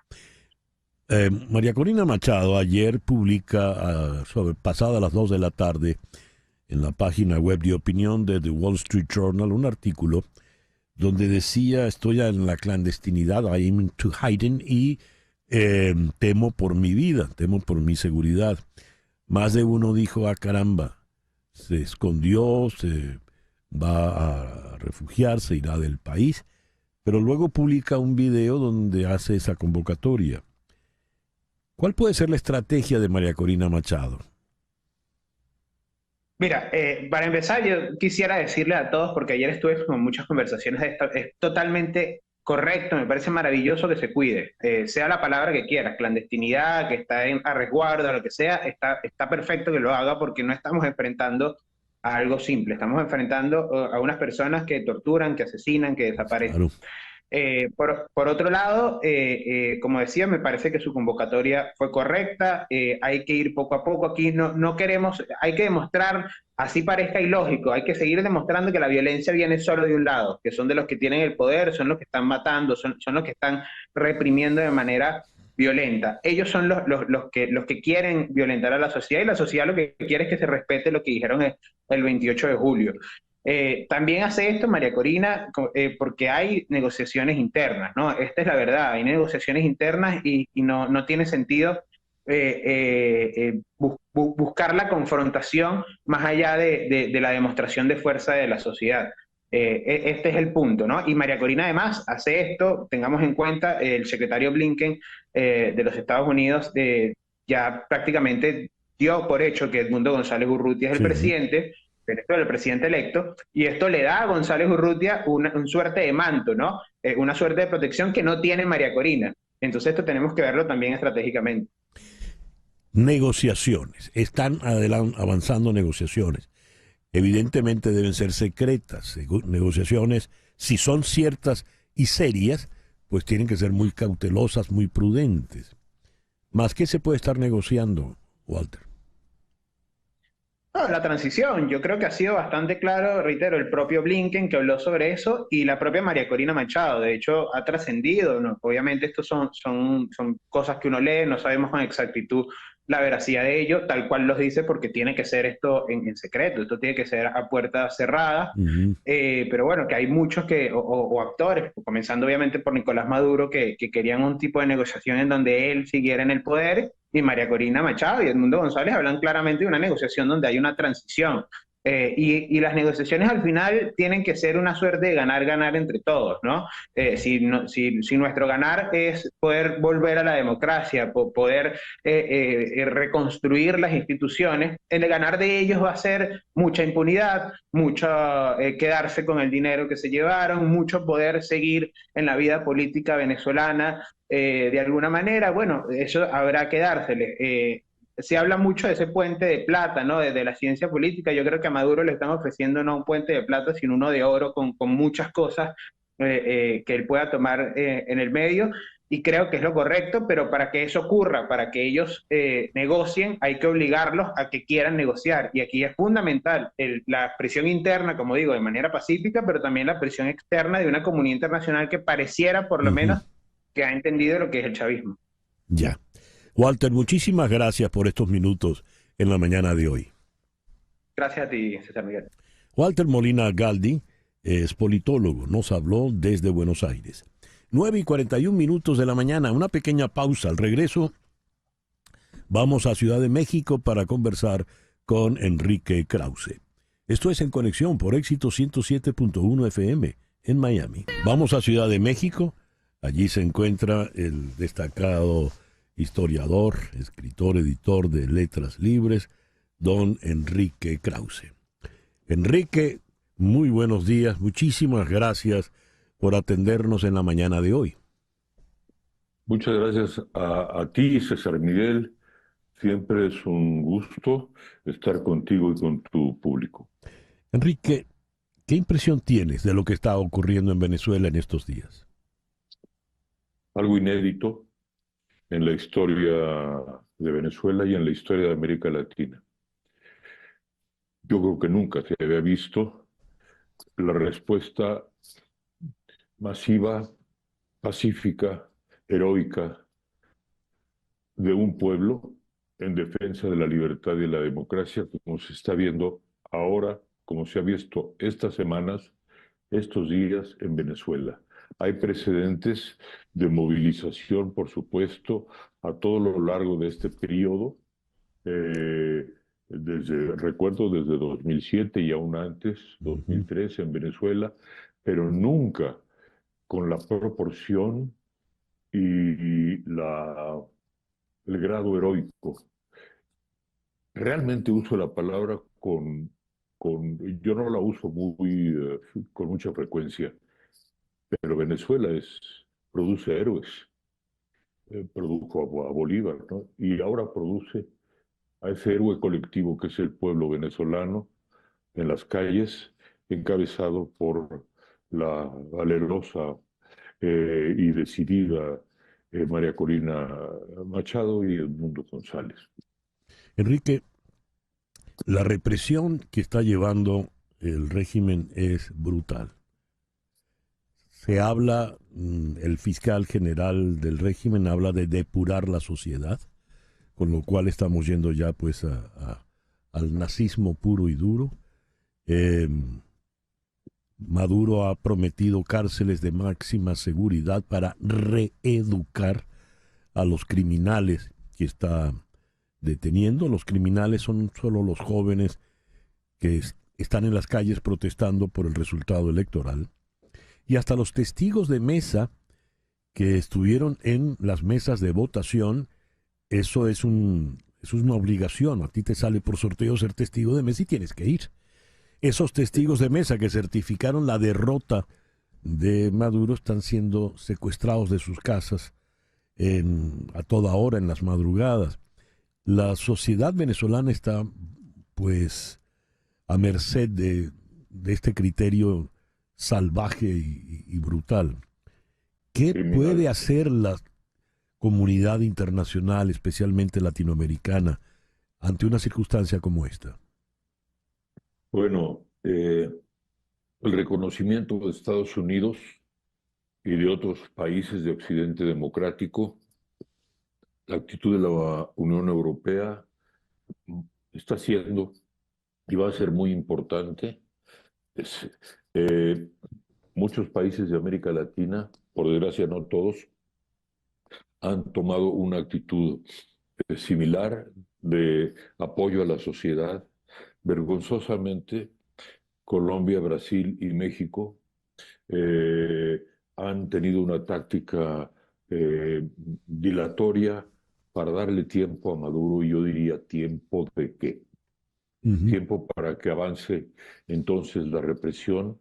María Corina Machado ayer publica, pasada las 2 de la tarde, en la página web de opinión de The Wall Street Journal, un artículo donde decía: estoy en la clandestinidad, I'm to hiding, y temo por mi vida, temo por mi seguridad. Más de uno dijo: caramba, se escondió, se va a refugiarse, irá del país. Pero luego publica un video donde hace esa convocatoria. ¿Cuál puede ser la estrategia de María Corina Machado? Mira, para empezar, yo quisiera decirle a todos, porque ayer estuve con muchas conversaciones de esto, es totalmente correcto, me parece maravilloso que se cuide, sea la palabra que quieras, clandestinidad, que está a resguardo, lo que sea, está perfecto que lo haga porque no estamos enfrentando a algo simple, estamos enfrentando a unas personas que torturan, que asesinan, que desaparecen. Claro. Por otro lado, como decía, me parece que su convocatoria fue correcta, hay que ir poco a poco, aquí no queremos, hay que demostrar, así parezca ilógico, hay que seguir demostrando que la violencia viene solo de un lado, que son de los que tienen el poder, son los que están matando, son los que están reprimiendo de manera violenta. Ellos son los que quieren violentar a la sociedad y la sociedad lo que quiere es que se respete lo que dijeron el 28 de julio. También hace esto María Corina porque hay negociaciones internas, ¿no? Esta es la verdad, hay negociaciones internas y no tiene sentido buscar la confrontación más allá de la demostración de fuerza de la sociedad. Este es el punto, ¿no? Y María Corina además hace esto, tengamos en cuenta, el secretario Blinken de los Estados Unidos ya prácticamente dio por hecho que Edmundo González Urrutia es el presidente, pero el presidente electo, y esto le da a González Urrutia una suerte de manto, ¿no? Una suerte de protección que no tiene María Corina. Entonces esto tenemos que verlo también estratégicamente. Negociaciones. Están avanzando negociaciones. Evidentemente deben ser secretas. Negociaciones, si son ciertas y serias, pues tienen que ser muy cautelosas, muy prudentes. ¿Más qué se puede estar negociando, Walter? No, la transición, yo creo que ha sido bastante claro, reitero, el propio Blinken que habló sobre eso y la propia María Corina Machado, de hecho ha trascendido, ¿no? Obviamente estos son cosas que uno lee, no sabemos con exactitud la veracidad de ello, tal cual los dice, porque tiene que ser esto en secreto, esto tiene que ser a puerta cerrada, pero bueno, que hay muchos o actores, comenzando obviamente por Nicolás Maduro, que querían un tipo de negociación en donde él siguiera en el poder, y María Corina Machado y Edmundo González hablan claramente de una negociación donde hay una transición. Y las negociaciones al final tienen que ser una suerte de ganar-ganar entre todos, ¿no? Si nuestro ganar es poder volver a la democracia, poder reconstruir las instituciones, el ganar de ellos va a ser mucha impunidad, mucho quedarse con el dinero que se llevaron, mucho poder seguir en la vida política venezolana de alguna manera. Bueno, eso habrá que dársele. Se habla mucho de ese puente de plata, ¿no? De la ciencia política. Yo creo que a Maduro le están ofreciendo no un puente de plata, sino uno de oro con muchas cosas que él pueda tomar en el medio. Y creo que es lo correcto, pero para que eso ocurra, para que ellos negocien, hay que obligarlos a que quieran negociar. Y aquí es fundamental la presión interna, como digo, de manera pacífica, pero también la presión externa de una comunidad internacional que pareciera, por lo menos, que ha entendido lo que es el chavismo. Ya. Walter, muchísimas gracias por estos minutos en la mañana de hoy. Gracias a ti, César Miguel. Walter Molina Galdi es politólogo, nos habló desde Buenos Aires. 9:41 de la mañana, una pequeña pausa. Al regreso, vamos a Ciudad de México para conversar con Enrique Krause. Esto es En Conexión por Éxito 107.1 FM en Miami. Vamos a Ciudad de México. Allí se encuentra el destacado historiador, escritor, editor de Letras Libres, don Enrique Krause. Enrique, muy buenos días, muchísimas gracias por atendernos en la mañana de hoy. Muchas gracias a ti, César Miguel. Siempre es un gusto estar contigo y con tu público. Enrique, ¿qué impresión tienes de lo que está ocurriendo en Venezuela en estos días? Algo inédito en la historia de Venezuela y en la historia de América Latina. Yo creo que nunca se había visto la respuesta masiva, pacífica, heroica de un pueblo en defensa de la libertad y la democracia, como se está viendo ahora, como se ha visto estas semanas, estos días en Venezuela. Hay precedentes de movilización, por supuesto, a todo lo largo de este periodo, recuerdo desde 2007 y aún antes, 2003 en Venezuela, pero nunca con la proporción y el grado heroico. Realmente uso la palabra yo no la uso con mucha frecuencia, pero Venezuela produce héroes. Produjo a Bolívar, ¿no? Y ahora produce a ese héroe colectivo que es el pueblo venezolano en las calles, encabezado por la valerosa y decidida María Corina Machado y Edmundo González. Enrique, la represión que está llevando el régimen es brutal. Se habla, el fiscal general del régimen habla de depurar la sociedad, con lo cual estamos yendo ya pues al nazismo puro y duro. Maduro ha prometido cárceles de máxima seguridad para reeducar a los criminales que está deteniendo. Los criminales son solo los jóvenes que están en las calles protestando por el resultado electoral. Y hasta los testigos de mesa que estuvieron en las mesas de votación, eso es una obligación. A ti te sale por sorteo ser testigo de mesa y tienes que ir. Esos testigos de mesa que certificaron la derrota de Maduro están siendo secuestrados de sus casas a toda hora, en las madrugadas. La sociedad venezolana está, pues, a merced de este criterio salvaje y brutal. ¿Qué puede hacer la comunidad internacional, especialmente latinoamericana, ante una circunstancia como esta? Bueno, el reconocimiento de Estados Unidos y de otros países de Occidente democrático, la actitud de la Unión Europea está siendo y va a ser muy importante. Muchos países de América Latina, por desgracia no todos, han tomado una actitud similar de apoyo a la sociedad. Vergonzosamente, Colombia, Brasil y México han tenido una táctica dilatoria para darle tiempo a Maduro, y yo diría, ¿tiempo de qué? Tiempo para que avance entonces la represión,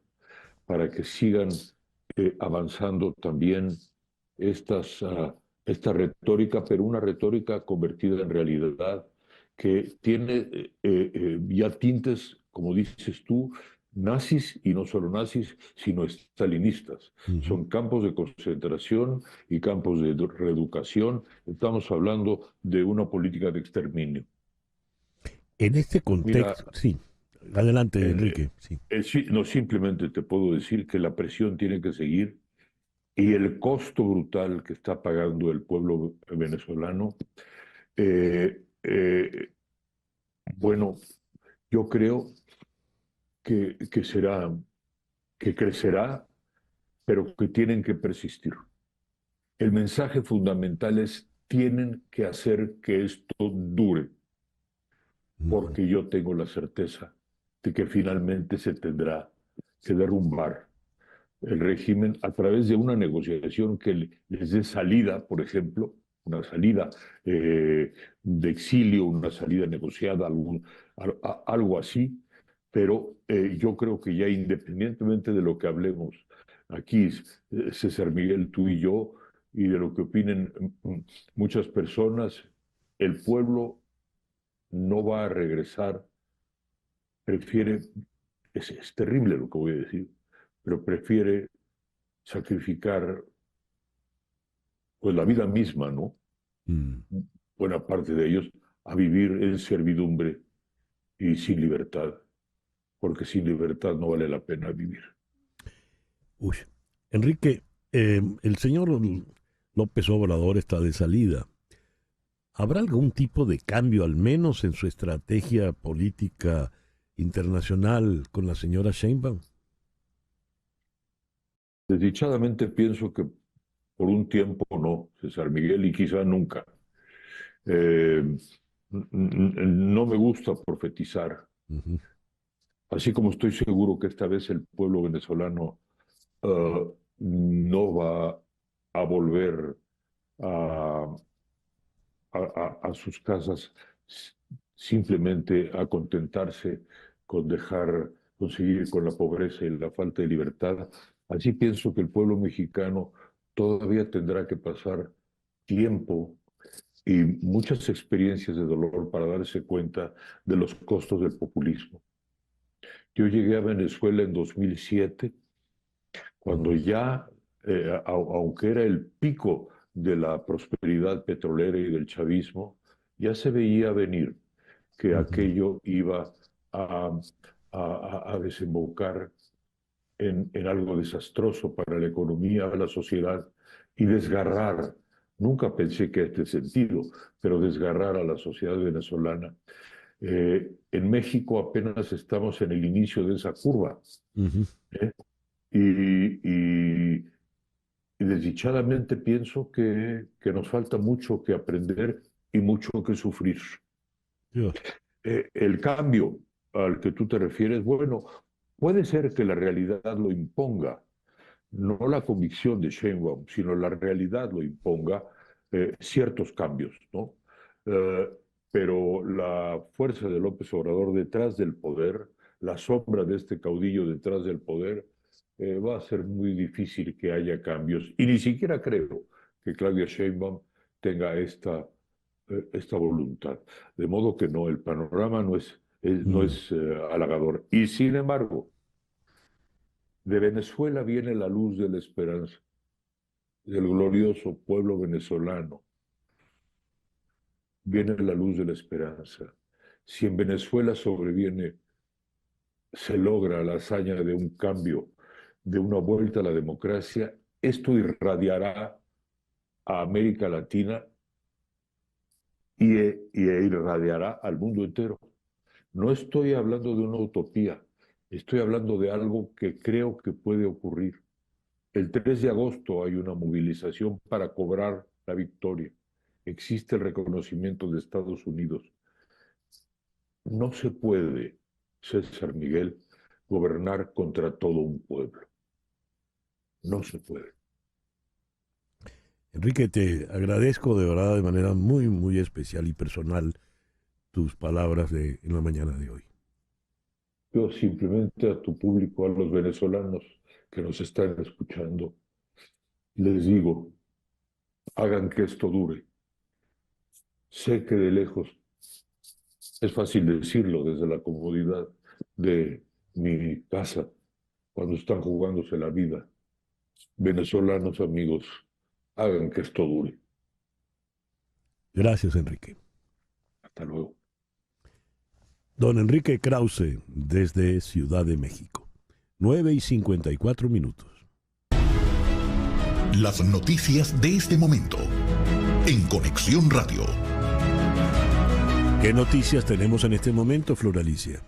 para que sigan avanzando también esta retórica, pero una retórica convertida en realidad que tiene ya tintes, como dices tú, nazis, y no solo nazis, sino estalinistas. Son campos de concentración y campos de reeducación. Estamos hablando de una política de exterminio. En este contexto, mira, sí. Adelante, Enrique. Sí. No, simplemente te puedo decir que la presión tiene que seguir, y el costo brutal que está pagando el pueblo venezolano, bueno, yo creo que crecerá, pero que tienen que persistir. El mensaje fundamental es: tienen que hacer que esto dure, porque yo tengo la certeza de que finalmente se tendrá que derrumbar el régimen a través de una negociación que les dé salida, por ejemplo, una salida de exilio, una salida negociada, algo así. Pero yo creo que ya, independientemente de lo que hablemos aquí, César Miguel, tú y yo, y de lo que opinen muchas personas, el pueblo no va a regresar. Prefiere, es terrible lo que voy a decir, pero prefiere sacrificar pues la vida misma, ¿no? Buena parte de ellos, a vivir en servidumbre y sin libertad, porque sin libertad no vale la pena vivir. Uy. Enrique, el señor López Obrador está de salida. ¿Habrá algún tipo de cambio, al menos en su estrategia política internacional, con la señora Sheinbaum? Desdichadamente pienso que por un tiempo no, César Miguel, y quizá nunca. No me gusta profetizar. Así como estoy seguro que esta vez el pueblo venezolano no va a volver a sus casas simplemente a contentarse con seguir con la pobreza y la falta de libertad. Así pienso que el pueblo mexicano todavía tendrá que pasar tiempo y muchas experiencias de dolor para darse cuenta de los costos del populismo. Yo llegué a Venezuela en 2007, cuando ya, aunque era el pico de la prosperidad petrolera y del chavismo, ya se veía venir que aquello iba a desembocar en algo desastroso para la economía, la sociedad y desgarrar. Nunca pensé que este sentido, pero desgarrar a la sociedad venezolana. En México apenas estamos en el inicio de esa curva. ¿Eh? Y desdichadamente pienso que nos falta mucho que aprender y mucho que sufrir. Dios. El cambio al que tú te refieres, bueno, puede ser que la realidad lo imponga, no la convicción de Sheinbaum, sino la realidad lo imponga, ciertos cambios, ¿no? Pero la fuerza de López Obrador detrás del poder, la sombra de este caudillo detrás del poder, va a ser muy difícil que haya cambios. Y ni siquiera creo que Claudia Sheinbaum tenga esta voluntad. De modo que no, el panorama no es halagador. Y sin embargo, de Venezuela viene la luz de la esperanza, del glorioso pueblo venezolano. Viene la luz de la esperanza. Si en Venezuela sobreviene, se logra la hazaña de un cambio, de una vuelta a la democracia, esto irradiará a América Latina y irradiará al mundo entero. No estoy hablando de una utopía, estoy hablando de algo que creo que puede ocurrir. El 3 de agosto hay una movilización para cobrar la victoria. Existe el reconocimiento de Estados Unidos. No se puede, César Miguel, gobernar contra todo un pueblo. No se puede. Enrique, te agradezco de verdad de manera muy, muy especial y personal tus palabras en la mañana de hoy. Yo simplemente a tu público, a los venezolanos que nos están escuchando, les digo, hagan que esto dure. Sé que de lejos es fácil decirlo desde la comodidad de mi casa, cuando están jugándose la vida. Venezolanos amigos, hagan que esto dure. Gracias, Enrique. Hasta luego. Don Enrique Krause, desde Ciudad de México. 9:54. Las noticias de este momento en Conexión Radio. ¿Qué noticias tenemos en este momento, Flor Alicia?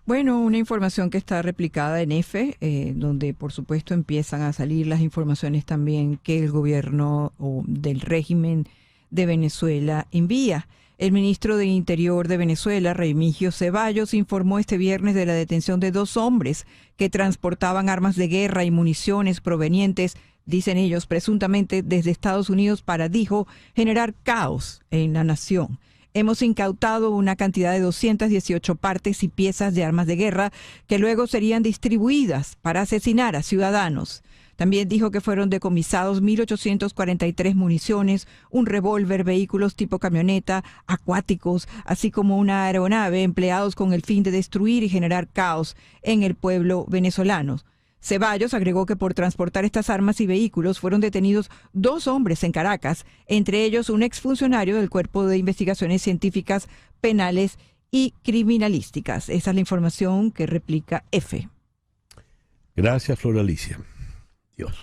Bueno, una información que está replicada en EFE, donde por supuesto empiezan a salir las informaciones también que el gobierno del régimen de Venezuela envía. El ministro de Interior de Venezuela, Remigio Ceballos, informó este viernes de la detención de 2 hombres que transportaban armas de guerra y municiones provenientes, dicen ellos, presuntamente desde Estados Unidos para, dijo, generar caos en la nación. Hemos incautado una cantidad de 218 partes y piezas de armas de guerra que luego serían distribuidas para asesinar a ciudadanos. También dijo que fueron decomisados 1.843 municiones, un revólver, vehículos tipo camioneta, acuáticos, así como una aeronave empleados con el fin de destruir y generar caos en el pueblo venezolano. Ceballos agregó que por transportar estas armas y vehículos fueron detenidos 2 hombres en Caracas, entre ellos un exfuncionario del Cuerpo de Investigaciones Científicas, Penales y Criminalísticas. Esa es la información que replica EFE. Gracias, Flor Alicia. Dios.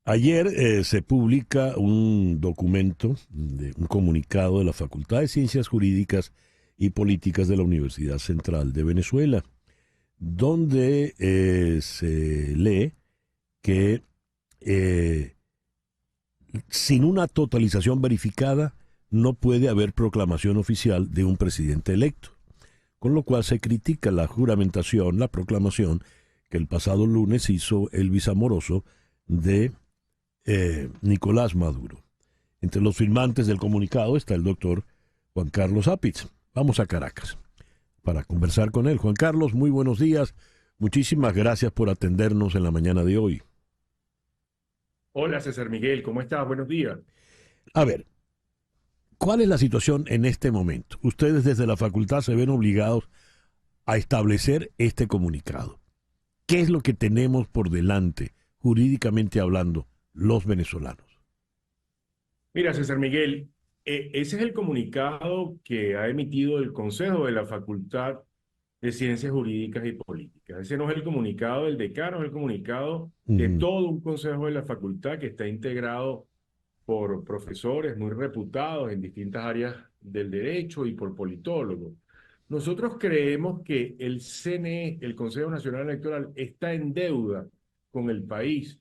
Ayer se publica un documento, un comunicado de la Facultad de Ciencias Jurídicas y Políticas de la Universidad Central de Venezuela, donde se lee que sin una totalización verificada no puede haber proclamación oficial de un presidente electo, con lo cual se critica la juramentación, la proclamación que el pasado lunes hizo el viceamoroso de Nicolás Maduro. Entre los firmantes del comunicado está el doctor Juan Carlos Apitz. Vamos a Caracas para conversar con él. Juan Carlos, muy buenos días. muchísimas gracias por atendernos en la mañana de hoy. Hola César Miguel, ¿cómo estás? Buenos días. A ver, ¿cuál es la situación en este momento? Ustedes desde la facultad se ven obligados a establecer este comunicado. ¿Qué es lo que tenemos por delante, jurídicamente hablando, los venezolanos? Mira, César Miguel, ese es el comunicado que ha emitido el Consejo de la Facultad de Ciencias Jurídicas y Políticas. Ese no es el comunicado del decano, es el comunicado de todo un consejo de la facultad que está integrado por profesores muy reputados en distintas áreas del derecho y por politólogos. Nosotros creemos que el CNE, el Consejo Nacional Electoral, está en deuda con el país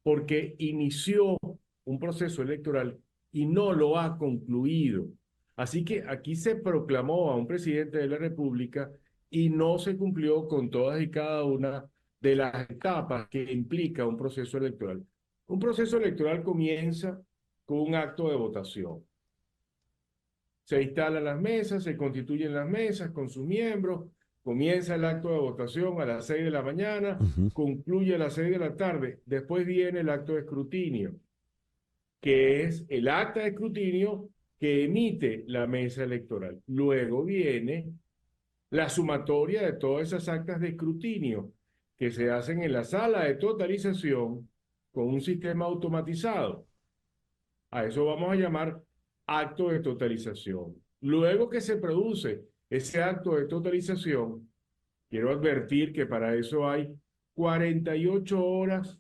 porque inició un proceso electoral y no lo ha concluido. Así que aquí se proclamó a un presidente de la República y no se cumplió con todas y cada una de las etapas que implica un proceso electoral. Un proceso electoral comienza con un acto de votación. Se instalan las mesas, se constituyen las mesas con sus miembros, comienza el acto de votación a las 6 de la mañana, concluye a las 6 de la tarde, después viene el acto de escrutinio, que es el acta de escrutinio que emite la mesa electoral. Luego viene la sumatoria de todas esas actas de escrutinio que se hacen en la sala de totalización con un sistema automatizado. A eso vamos a llamar acto de totalización. Luego que se produce ese acto de totalización, quiero advertir que para eso hay 48 horas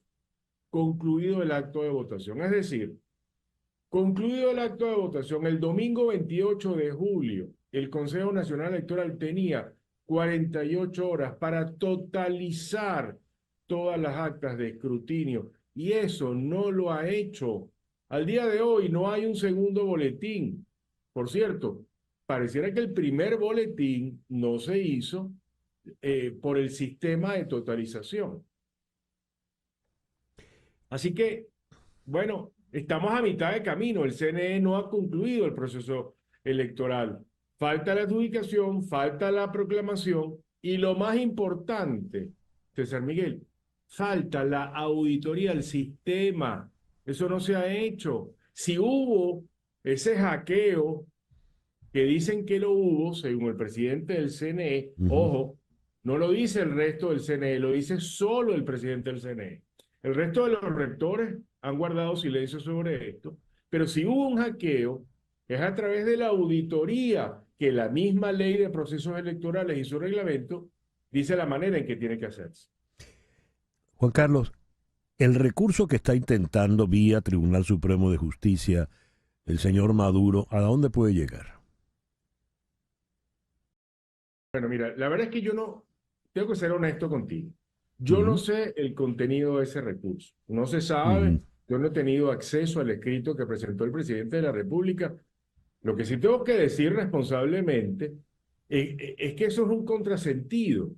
concluido el acto de votación. Es decir, concluido el acto de votación, el domingo 28 de julio, el Consejo Nacional Electoral tenía 48 horas para totalizar todas las actas de escrutinio y eso no lo ha hecho. Al día de hoy no hay un segundo boletín. Por cierto, pareciera que el primer boletín no se hizo por el sistema de totalización. Así que, bueno, estamos a mitad de camino. El CNE no ha concluido el proceso electoral. Falta la adjudicación, falta la proclamación y lo más importante, César Miguel, falta la auditoría del sistema. Eso no se ha hecho. Si hubo ese hackeo que dicen que lo hubo, según el presidente del CNE, ojo, no lo dice el resto del CNE, lo dice solo el presidente del CNE. El resto de los rectores han guardado silencio sobre esto, pero si hubo un hackeo, es a través de la auditoría que la misma ley de procesos electorales y su reglamento dice la manera en que tiene que hacerse. Juan Carlos, el recurso que está intentando vía Tribunal Supremo de Justicia el señor Maduro, ¿a dónde puede llegar? Bueno, mira, la verdad es que yo no, tengo que ser honesto contigo. Yo no sé el contenido de ese recurso. No se sabe. Yo no he tenido acceso al escrito que presentó el presidente de la República. Lo que sí tengo que decir responsablemente es que eso es un contrasentido.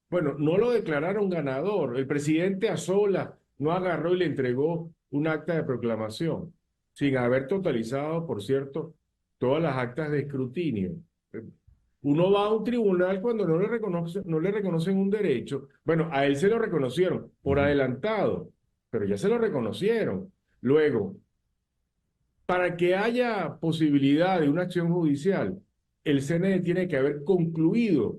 Bueno, no lo declararon ganador. El presidente a solas no agarró y le entregó un acta de proclamación, sin haber totalizado, por cierto, todas las actas de escrutinio. Uno va a un tribunal cuando no le reconocen un derecho. Bueno, a él se lo reconocieron por adelantado, pero ya se lo reconocieron. Luego, para que haya posibilidad de una acción judicial, el CNE tiene que haber concluido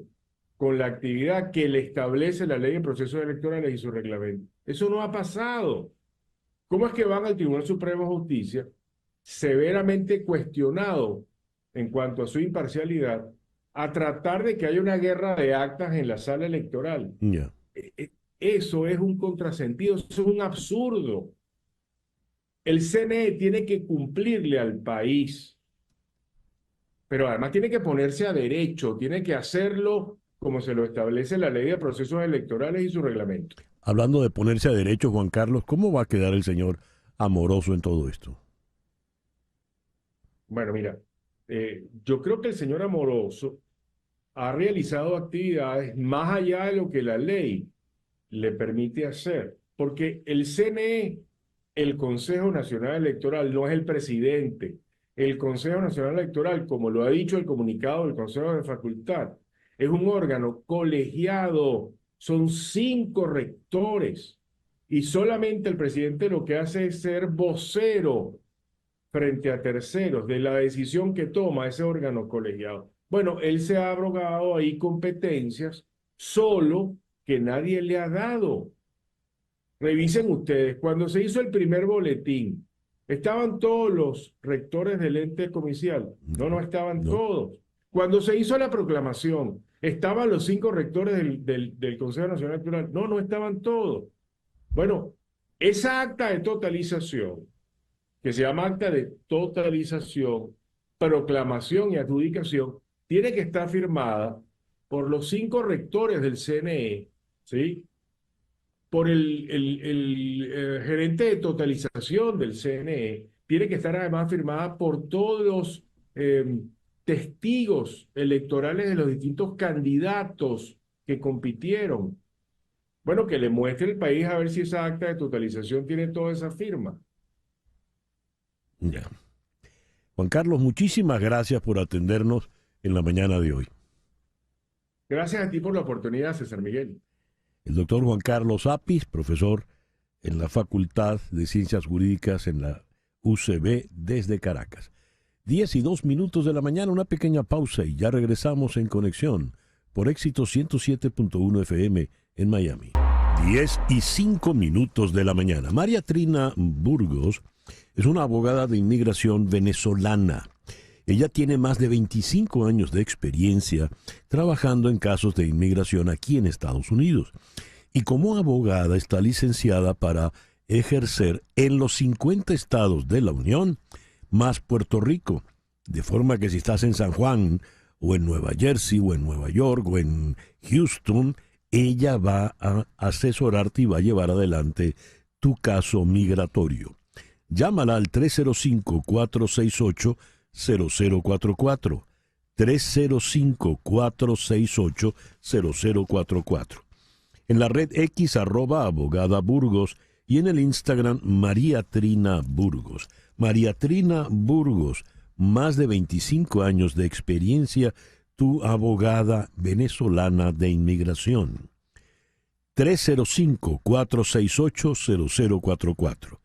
con la actividad que le establece la ley de procesos electorales y su reglamento. Eso no ha pasado. ¿Cómo es que van al Tribunal Supremo de Justicia severamente cuestionado en cuanto a su imparcialidad a tratar de que haya una guerra de actas en la sala electoral? Yeah. Eso es un contrasentido, eso es un absurdo. El CNE tiene que cumplirle al país, pero además tiene que ponerse a derecho, tiene que hacerlo como se lo establece la ley de procesos electorales y su reglamento. Hablando de ponerse a derecho, Juan Carlos, ¿cómo va a quedar el señor Amoroso en todo esto? Bueno, mira, yo creo que el señor Amoroso ha realizado actividades más allá de lo que la ley le permite hacer, porque el CNE, el Consejo Nacional Electoral, no es el presidente. El Consejo Nacional Electoral, como lo ha dicho el comunicado del Consejo de Facultad, es un órgano colegiado son 5 rectores y solamente el presidente lo que hace es ser vocero frente a terceros de la decisión que toma ese órgano colegiado. Bueno, él se ha abrogado ahí competencias, solo que nadie le ha dado. Revisen ustedes, cuando se hizo el primer boletín, ¿estaban todos los rectores del ente comicial? No estaban todos. Cuando se hizo la proclamación, ¿estaban los 5 rectores del Consejo Nacional Electoral? No estaban todos. Bueno, esa acta de totalización, que se llama acta de totalización, proclamación y adjudicación, tiene que estar firmada por los 5 rectores del CNE, ¿sí? Por el gerente de totalización del CNE, tiene que estar además firmada por todos los testigos electorales de los distintos candidatos que compitieron. Bueno, que le muestre el país a ver si esa acta de totalización tiene toda esa firma. Ya. Juan Carlos, muchísimas gracias por atendernos en la mañana de hoy. Gracias a ti por la oportunidad, César Miguel. El doctor Juan Carlos Apis, profesor en la Facultad de Ciencias Jurídicas en la UCB desde Caracas. 10:02 de la mañana, una pequeña pausa y ya regresamos en conexión por Éxito 107.1 FM en Miami. 10:05 de la mañana. María Trina Burgos es una abogada de inmigración venezolana. Ella tiene más de 25 años de experiencia trabajando en casos de inmigración aquí en Estados Unidos. Y como abogada está licenciada para ejercer en los 50 estados de la Unión, más Puerto Rico. De forma que si estás en San Juan, o en Nueva Jersey, o en Nueva York, o en Houston, ella va a asesorarte y va a llevar adelante tu caso migratorio. Llámala al 305-468-0044. 305-468-0044. En la red X @abogada Burgos y en el Instagram María Trina Burgos. María Trina Burgos, más de 25 años de experiencia, tu abogada venezolana de inmigración. 305-468-0044.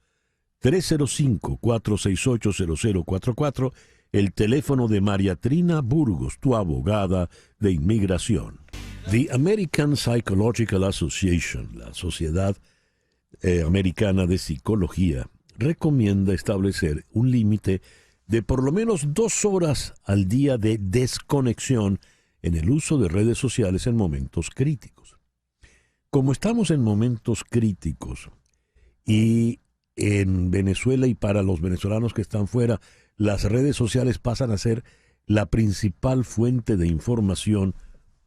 305-468-0044, el teléfono de María Trina Burgos, tu abogada de inmigración. The American Psychological Association, la Sociedad Americana de Psicología, recomienda establecer un límite de por lo menos 2 horas al día de desconexión en el uso de redes sociales en momentos críticos. Como estamos en momentos críticos y en Venezuela y para los venezolanos que están fuera, las redes sociales pasan a ser la principal fuente de información,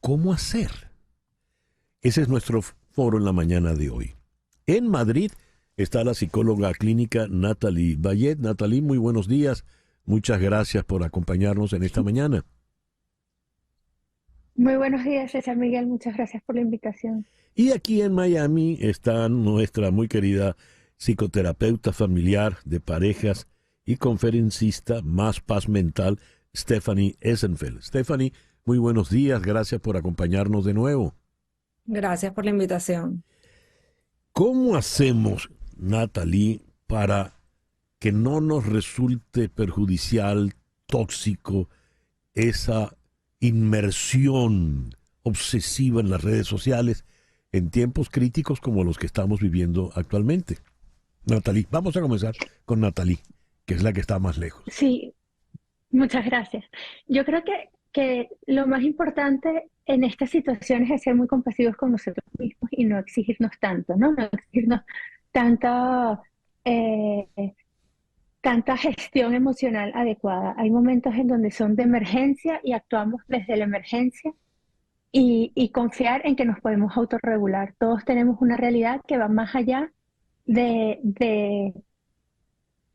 ¿cómo hacer? Ese es nuestro foro en la mañana de hoy. En Madrid está la psicóloga clínica Natalie Bayet. Natalie, muy buenos días. Muchas gracias por acompañarnos en esta mañana. Muy buenos días, César Miguel. Muchas gracias por la invitación. Y aquí en Miami está nuestra muy querida psicoterapeuta familiar de parejas y conferencista Más Paz Mental, Stephanie Essenfeld. Stephanie, muy buenos días. Gracias por acompañarnos de nuevo. Gracias por la invitación. ¿Cómo hacemos, Natalie, para que no nos resulte perjudicial, tóxico, esa inmersión obsesiva en las redes sociales en tiempos críticos como los que estamos viviendo actualmente? Natalie, vamos a comenzar con Natalie, que es la que está más lejos. Sí, muchas gracias. Yo creo que lo más importante en estas situaciones es ser muy compasivos con nosotros mismos y no exigirnos tanto, ¿no? No exigirnos tanta gestión emocional adecuada. Hay momentos en donde son de emergencia y actuamos desde la emergencia y confiar en que nos podemos autorregular. Todos tenemos una realidad que va más allá de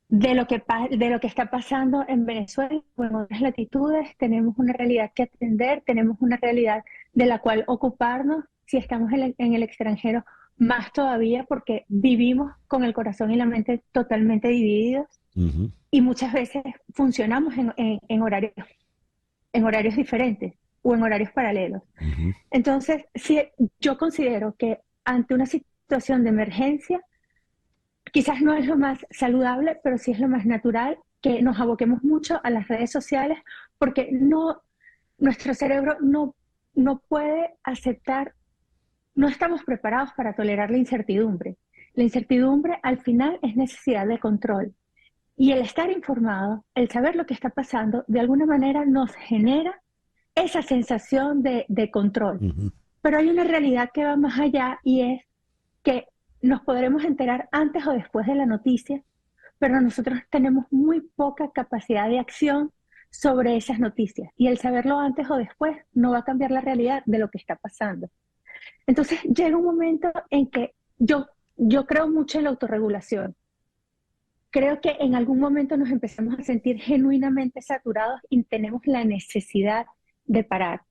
lo que está pasando en Venezuela o en otras latitudes. Tenemos una realidad que atender, tenemos una realidad de la cual ocuparnos. Si estamos en el extranjero, más todavía, porque vivimos con el corazón y la mente totalmente divididos. Uh-huh. Y muchas veces funcionamos en horarios diferentes. o en horarios paralelos. Entonces, sí, yo considero que ante una situación de emergencia, quizás no es lo más saludable, pero sí es lo más natural que nos aboquemos mucho a las redes sociales, porque nuestro cerebro no puede aceptar, no estamos preparados para tolerar la incertidumbre. La incertidumbre al final es necesidad de control. Y el estar informado, el saber lo que está pasando, de alguna manera nos genera esa sensación de control. Pero hay una realidad que va más allá, y es que nos podremos enterar antes o después de la noticia, pero nosotros tenemos muy poca capacidad de acción sobre esas noticias. Y el saberlo antes o después no va a cambiar la realidad de lo que está pasando. Entonces llega un momento en que yo creo mucho en la autorregulación. Creo que en algún momento nos empezamos a sentir genuinamente saturados y tenemos la necesidad de parar.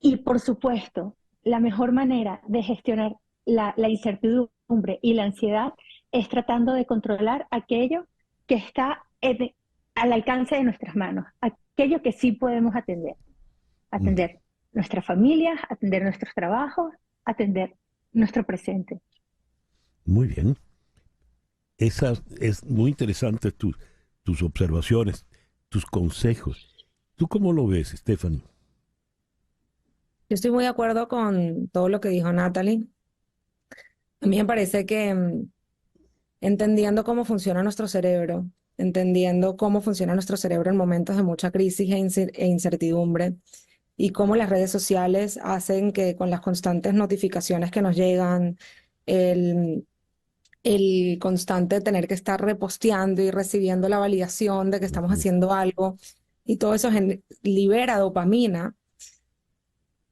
Y por supuesto, la mejor manera de gestionar la incertidumbre y la ansiedad es tratando de controlar aquello que está al alcance de nuestras manos, aquello que sí podemos atender. Atender nuestras familias, atender nuestros trabajos, atender nuestro presente. Muy bien. Es muy interesante tus observaciones, tus consejos. ¿Tú cómo lo ves, Stephanie? Yo estoy muy de acuerdo con todo lo que dijo Natalie. A mí me parece que entendiendo cómo funciona nuestro cerebro, entendiendo cómo funciona nuestro cerebro en momentos de mucha crisis e incertidumbre, y cómo las redes sociales hacen que con las constantes notificaciones que nos llegan, el constante tener que estar reposteando y recibiendo la validación de que estamos haciendo algo, y todo eso libera dopamina,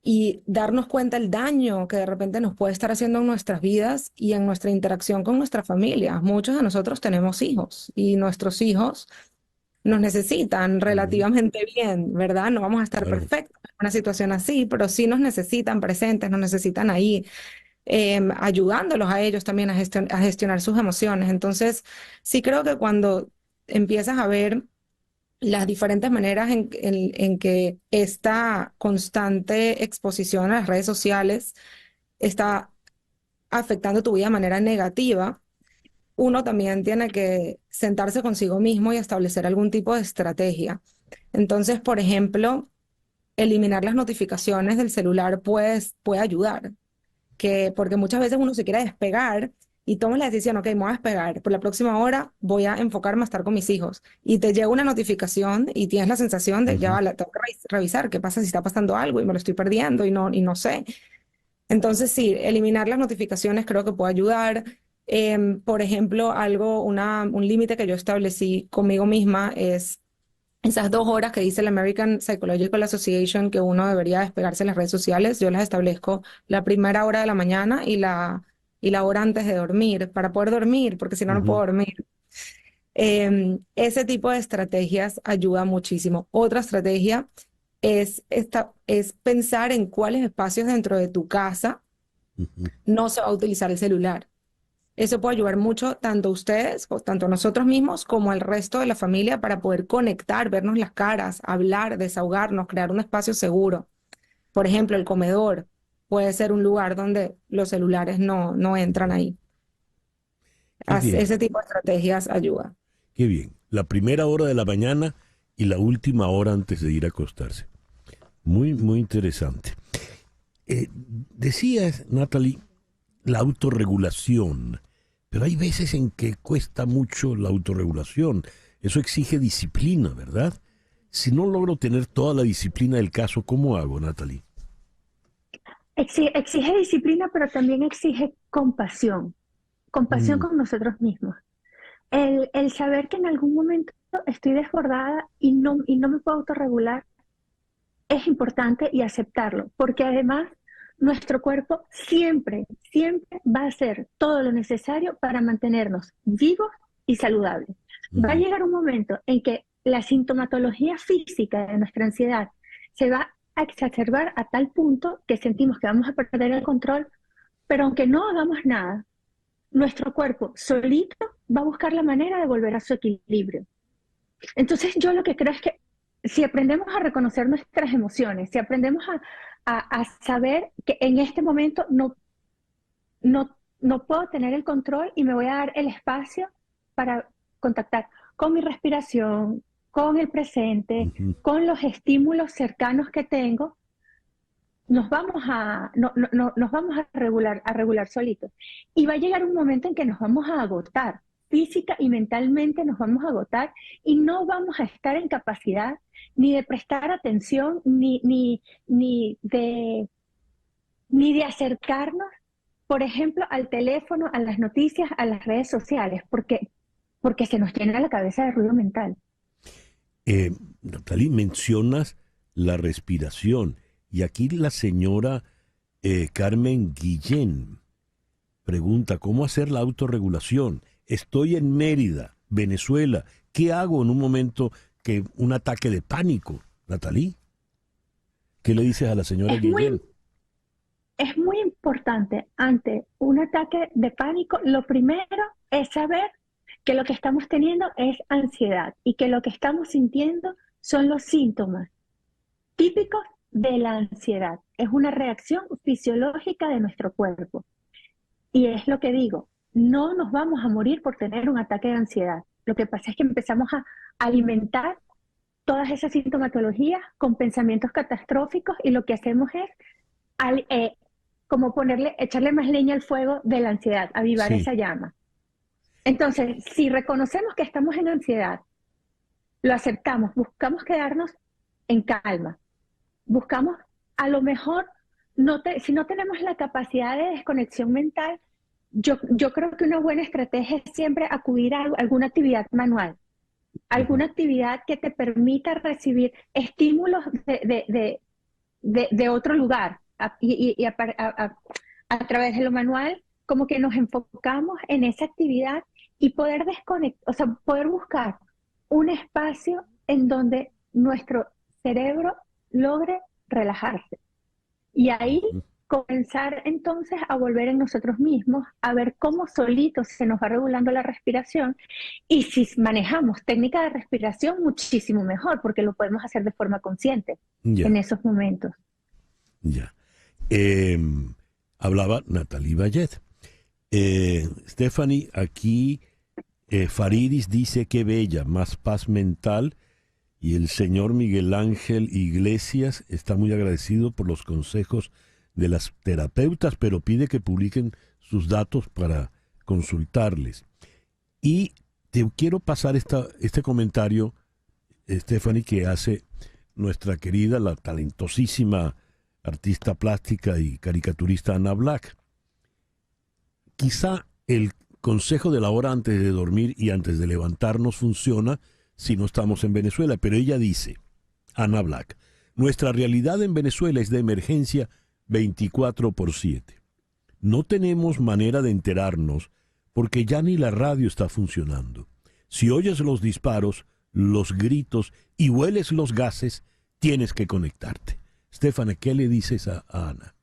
y darnos cuenta el daño que de repente nos puede estar haciendo en nuestras vidas y en nuestra interacción con nuestra familia. Muchos de nosotros tenemos hijos y nuestros hijos nos necesitan relativamente bien, ¿verdad? No vamos a estar perfectos en una situación así, pero sí nos necesitan presentes, nos necesitan ahí, ayudándolos a ellos también a gestionar sus emociones. Entonces, sí creo que cuando empiezas a ver las diferentes maneras en que esta constante exposición a las redes sociales está afectando tu vida de manera negativa, uno también tiene que sentarse consigo mismo y establecer algún tipo de estrategia. Entonces, por ejemplo, eliminar las notificaciones del celular puede ayudar, porque muchas veces uno se quiere despegar y tomas la decisión, ok, me voy a despegar, por la próxima hora voy a enfocarme a estar con mis hijos. Y te llega una notificación y tienes la sensación de, ya, tengo que revisar qué pasa, si está pasando algo y me lo estoy perdiendo y no sé. Entonces, sí, eliminar las notificaciones creo que puede ayudar. Por ejemplo, un límite que yo establecí conmigo misma es esas 2 horas que dice la American Psychological Association que uno debería despegarse de las redes sociales. Yo las establezco la primera hora de la mañana y la hora antes de dormir, para poder dormir, porque si no, no puedo dormir. Ese tipo de estrategias ayuda muchísimo. Otra estrategia es pensar en cuáles espacios dentro de tu casa no se va a utilizar el celular. Eso puede ayudar mucho tanto a ustedes, tanto a nosotros mismos, como al resto de la familia, para poder conectar, vernos las caras, hablar, desahogarnos, crear un espacio seguro. Por ejemplo, el comedor puede ser un lugar donde los celulares no entran ahí. Ese tipo de estrategias ayuda. Qué bien. La primera hora de la mañana y la última hora antes de ir a acostarse. Muy, muy interesante. Decías, Natalie, la autorregulación, pero hay veces en que cuesta mucho la autorregulación. Eso exige disciplina, ¿verdad? Si no logro tener toda la disciplina del caso, ¿cómo hago, Natalie? Exige disciplina, pero también exige compasión. Compasión con nosotros mismos. El saber que en algún momento estoy desbordada y no me puedo autorregular es importante, y aceptarlo, porque además nuestro cuerpo siempre va a hacer todo lo necesario para mantenernos vivos y saludables. Va a llegar un momento en que la sintomatología física de nuestra ansiedad se va a exacerbar a tal punto que sentimos que vamos a perder el control, pero aunque no hagamos nada, nuestro cuerpo solito va a buscar la manera de volver a su equilibrio. Entonces yo lo que creo es que si aprendemos a reconocer nuestras emociones, si aprendemos a saber que en este momento no puedo tener el control y me voy a dar el espacio para contactar con mi respiración, con el presente, con los estímulos cercanos que tengo, nos vamos a regular solitos. Y va a llegar un momento en que nos vamos a agotar, física y mentalmente nos vamos a agotar y no vamos a estar en capacidad ni de prestar atención, ni de acercarnos, por ejemplo, al teléfono, a las noticias, a las redes sociales, porque se nos llena la cabeza de ruido mental. Natalie, mencionas la respiración y aquí la señora Carmen Guillén pregunta, ¿cómo hacer la autorregulación? Estoy en Mérida, Venezuela. ¿Qué hago en un momento que un ataque de pánico? Natalie, ¿qué le dices a la señora Guillén? Es muy importante ante un ataque de pánico, lo primero es saber que lo que estamos teniendo es ansiedad y que lo que estamos sintiendo son los síntomas típicos de la ansiedad. Es una reacción fisiológica de nuestro cuerpo. Y es lo que digo, no nos vamos a morir por tener un ataque de ansiedad. Lo que pasa es que empezamos a alimentar todas esas sintomatologías con pensamientos catastróficos y lo que hacemos es como echarle más leña al fuego de la ansiedad, avivar esa llama. Entonces, si reconocemos que estamos en ansiedad, lo aceptamos, buscamos quedarnos en calma, buscamos a lo mejor, si no tenemos la capacidad de desconexión mental, yo creo que una buena estrategia es siempre acudir a alguna actividad manual, alguna actividad que te permita recibir estímulos de otro lugar y a través de lo manual, como que nos enfocamos en esa actividad y poder desconectar, o sea, poder buscar un espacio en donde nuestro cerebro logre relajarse. Y ahí comenzar entonces a volver en nosotros mismos, a ver cómo solito se nos va regulando la respiración. Y si manejamos técnica de respiración, muchísimo mejor, porque lo podemos hacer de forma consciente en esos momentos. Ya. Hablaba Natalie Bayet. Stephanie, aquí Faridis dice que bella, más paz mental. Y el señor Miguel Ángel Iglesias está muy agradecido por los consejos de las terapeutas, pero pide que publiquen sus datos para consultarles. Y te quiero pasar este comentario, Stephanie, que hace nuestra querida, la talentosísima artista plástica y caricaturista Ana Black. Quizá el consejo de la hora antes de dormir y antes de levantarnos funciona si no estamos en Venezuela, pero ella dice, Ana Black, nuestra realidad en Venezuela es de emergencia 24/7. No tenemos manera de enterarnos porque ya ni la radio está funcionando. Si oyes los disparos, los gritos y hueles los gases, tienes que conectarte. Stephanie, ¿qué le dices a Ana?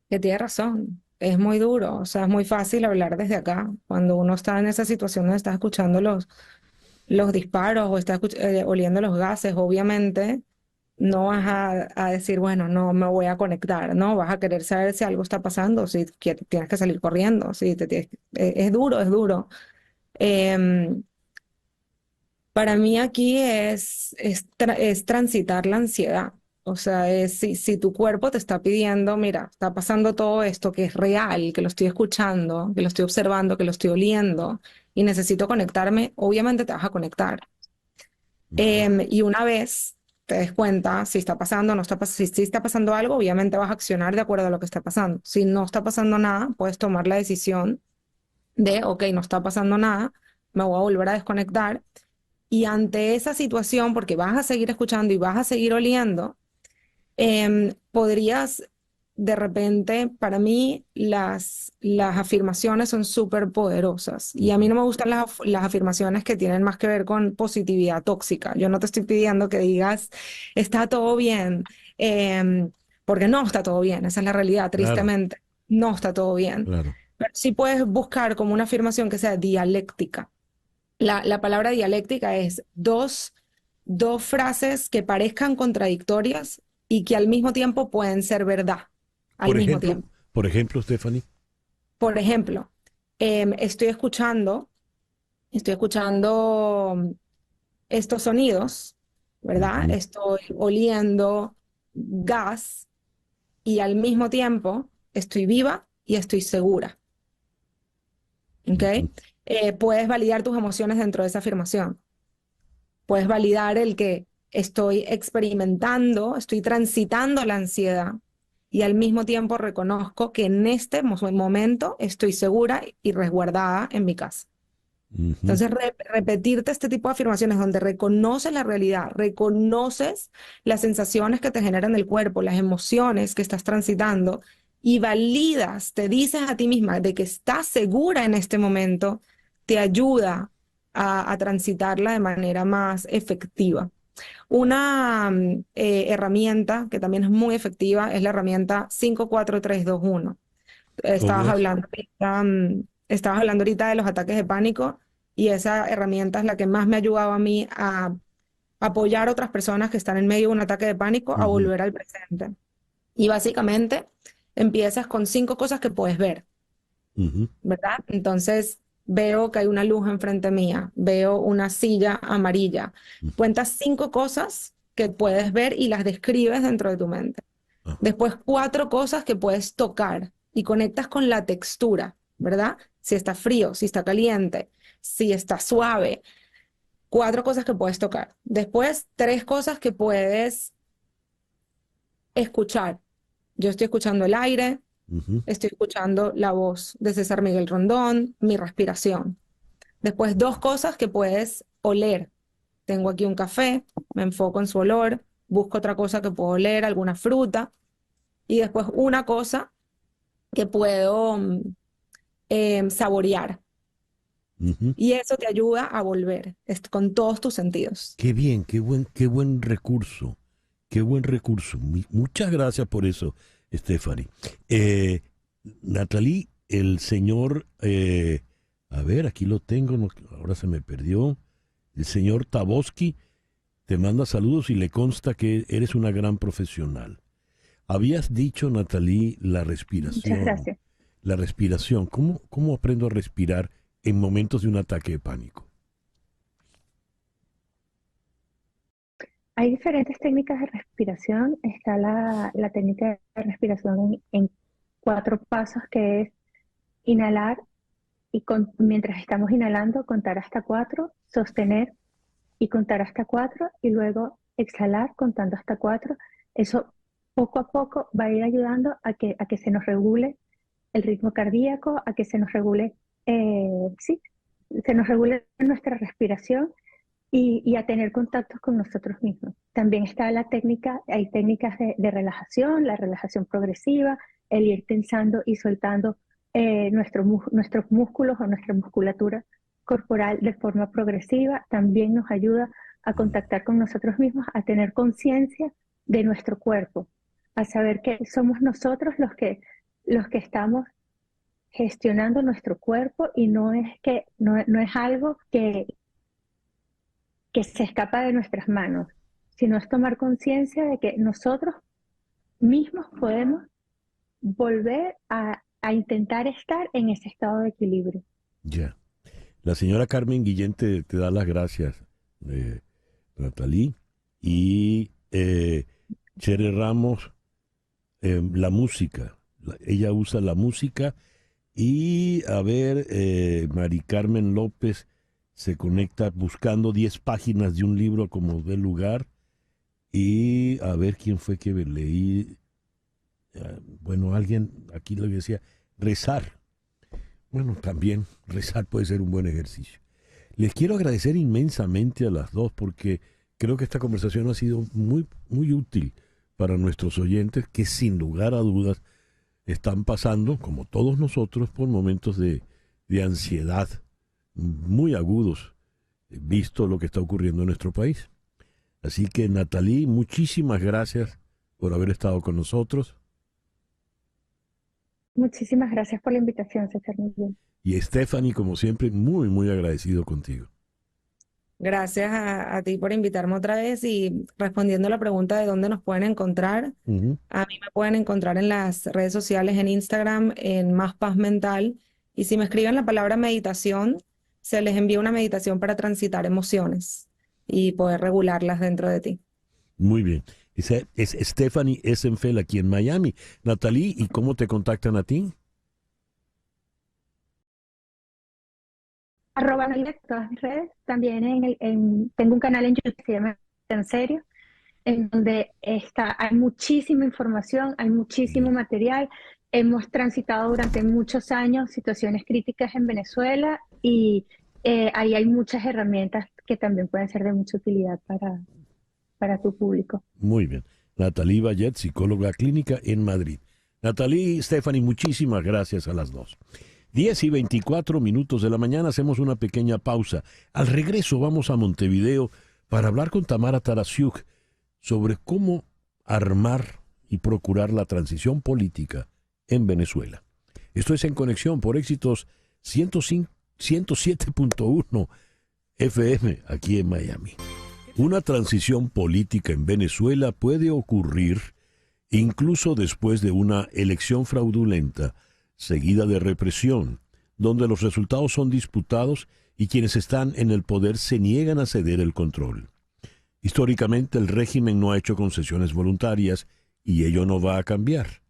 Que tiene razón. Es muy duro, o sea, es muy fácil hablar desde acá. Cuando uno está en esa situación donde está escuchando los disparos o está oliendo los gases, obviamente no vas a decir, bueno, no me voy a conectar, no, vas a querer saber si algo está pasando, si tienes que salir corriendo, es duro, es duro. Para mí aquí es transitar la ansiedad. O sea, si tu cuerpo te está pidiendo, mira, está pasando todo esto que es real, que lo estoy escuchando, que lo estoy observando, que lo estoy oliendo y necesito conectarme, obviamente te vas a conectar. Y una vez te des cuenta si está pasando, no está pasando, si está pasando algo, obviamente vas a accionar de acuerdo a lo que está pasando. Si no está pasando nada, puedes tomar la decisión de, ok, no está pasando nada, me voy a volver a desconectar. Y ante esa situación, porque vas a seguir escuchando y vas a seguir oliendo, podrías, de repente, para mí, las afirmaciones son súper poderosas. Y a mí no me gustan las afirmaciones que tienen más que ver con positividad tóxica. Yo no te estoy pidiendo que digas, está todo bien, porque no está todo bien, esa es la realidad, tristemente. Claro. No está todo bien. Claro. Pero sí puedes buscar como una afirmación que sea dialéctica. La palabra dialéctica es dos dos frases que parezcan contradictorias y que al mismo tiempo pueden ser verdad, al mismo tiempo. Por ejemplo, Stephanie. Por ejemplo, estoy escuchando estos sonidos, ¿verdad? Ujú. Estoy oliendo gas y al mismo tiempo estoy viva y estoy segura. ¿Ok? Ujú. Puedes validar tus emociones dentro de esa afirmación. Puedes validar el que estoy experimentando, estoy transitando la ansiedad y al mismo tiempo reconozco que en este momento estoy segura y resguardada en mi casa. Ujú. Entonces, repetirte este tipo de afirmaciones donde reconoces la realidad, reconoces las sensaciones que te generan el cuerpo, las emociones que estás transitando y validas, te dices a ti misma de que estás segura en este momento, te ayuda a transitarla de manera más efectiva. Una herramienta que también es muy efectiva es la herramienta 54321. ¿Cómo es? Estabas hablando ahorita de los ataques de pánico y esa herramienta es la que más me ha ayudado a mí a apoyar a otras personas que están en medio de un ataque de pánico a Ujú. volver al presente. Y básicamente empiezas con 5 cosas que puedes ver, Ujú. ¿verdad? Entonces veo que hay una luz enfrente mía, veo una silla amarilla. Cuentas 5 cosas que puedes ver y las describes dentro de tu mente. Ah. Después 4 cosas que puedes tocar y conectas con la textura, ¿verdad? Si está frío, si está caliente, si está suave. 4 cosas que puedes tocar. Después 3 cosas que puedes escuchar. Yo estoy escuchando el aire, Ujú. estoy escuchando la voz de César Miguel Rondón, mi respiración. Después 2 cosas que puedes oler. Tengo aquí un café, me enfoco en su olor, busco otra cosa que puedo oler, alguna fruta. Y después una cosa que puedo saborear. Ujú. Y eso te ayuda a volver con todos tus sentidos. Qué bien, qué buen recurso. Qué buen recurso. Muchas gracias por eso, Stephanie. Natalie, el señor, a ver, aquí lo tengo, ahora se me perdió. El señor Taboski te manda saludos y le consta que eres una gran profesional. Habías dicho, Natalie, la Muchas respiración. gracias. La respiración. ¿Cómo aprendo a respirar en momentos de un ataque de pánico? Hay diferentes técnicas de respiración. Está la técnica de respiración en 4 pasos, que es inhalar y mientras estamos inhalando, contar hasta 4, sostener y contar hasta 4 y luego exhalar contando hasta 4. Eso poco a poco va a ir ayudando a que se nos regule el ritmo cardíaco, a que se nos regule, sí, se nos regule nuestra respiración y a tener contactos con nosotros mismos. También está hay técnicas de relajación, la relajación progresiva, el ir tensando y soltando nuestros músculos o nuestra musculatura corporal de forma progresiva. También nos ayuda a contactar con nosotros mismos, a tener conciencia de nuestro cuerpo, a saber que somos nosotros los que estamos gestionando nuestro cuerpo y no es algo que se escapa de nuestras manos, sino es tomar conciencia de que nosotros mismos podemos volver a intentar estar en ese estado de equilibrio. Ya. La señora Carmen Guillén te da las gracias, Natalie. Y Chere Ramos, la música. Ella usa la música. Y a ver, Mari Carmen López se conecta buscando 10 páginas de un libro como del lugar. Y a ver quién fue que leí. Bueno, alguien aquí lo decía, rezar. Bueno, también rezar puede ser un buen ejercicio. Les quiero agradecer inmensamente a las dos porque creo que esta conversación ha sido muy, muy útil para nuestros oyentes que sin lugar a dudas están pasando, como todos nosotros, por momentos de ansiedad muy agudos, visto lo que está ocurriendo en nuestro país. Así que, Natalie, muchísimas gracias por haber estado con nosotros. Muchísimas gracias por la invitación, César Miguel. Y Stephanie, como siempre, muy, muy agradecido contigo. Gracias a ti por invitarme otra vez y respondiendo a la pregunta de dónde nos pueden encontrar. Ujú. A mí me pueden encontrar en las redes sociales, en Instagram, en Más Paz Mental. Y si me escriben la palabra meditación, se les envía una meditación para transitar emociones y poder regularlas dentro de ti. Muy bien. Esa es Stephanie Essenfeld aquí en Miami. Natalie, ¿y cómo te contactan a ti? @Natalie en todas mis redes. También tengo un canal en YouTube que se llama En Serio, en donde hay muchísima información, hay muchísimo material. Hemos transitado durante muchos años situaciones críticas en Venezuela y ahí hay muchas herramientas que también pueden ser de mucha utilidad para tu público. Muy bien. Natalie Vallet, psicóloga clínica en Madrid. Natalie y Stephanie, muchísimas gracias a las dos. 10:24 de la mañana, hacemos una pequeña pausa. Al regreso vamos a Montevideo para hablar con Tamara Tarasiuk sobre cómo armar y procurar la transición política en Venezuela. Esto es En Conexión por Éxitos 107.1 FM aquí en Miami. Una transición política en Venezuela puede ocurrir incluso después de una elección fraudulenta seguida de represión, donde los resultados son disputados y quienes están en el poder se niegan a ceder el control. Históricamente el régimen no ha hecho concesiones voluntarias y ello no va a cambiar.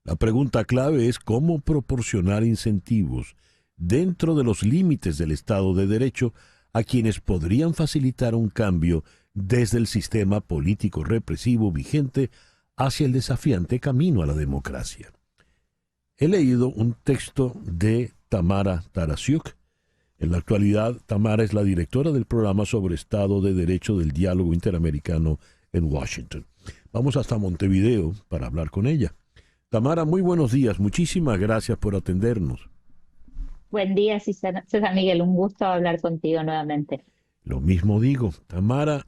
La pregunta clave es cómo proporcionar incentivos dentro de los límites del Estado de Derecho a quienes podrían facilitar un cambio desde el sistema político represivo vigente hacia el desafiante camino a la democracia. He leído un texto de Tamara Tarasiuk. En la actualidad, Tamara es la directora del programa sobre Estado de Derecho del Diálogo Interamericano en Washington. Vamos hasta Montevideo para hablar con ella. Tamara, muy buenos días. Muchísimas gracias por atendernos. Buen día, César Miguel. Un gusto hablar contigo nuevamente. Lo mismo digo. Tamara,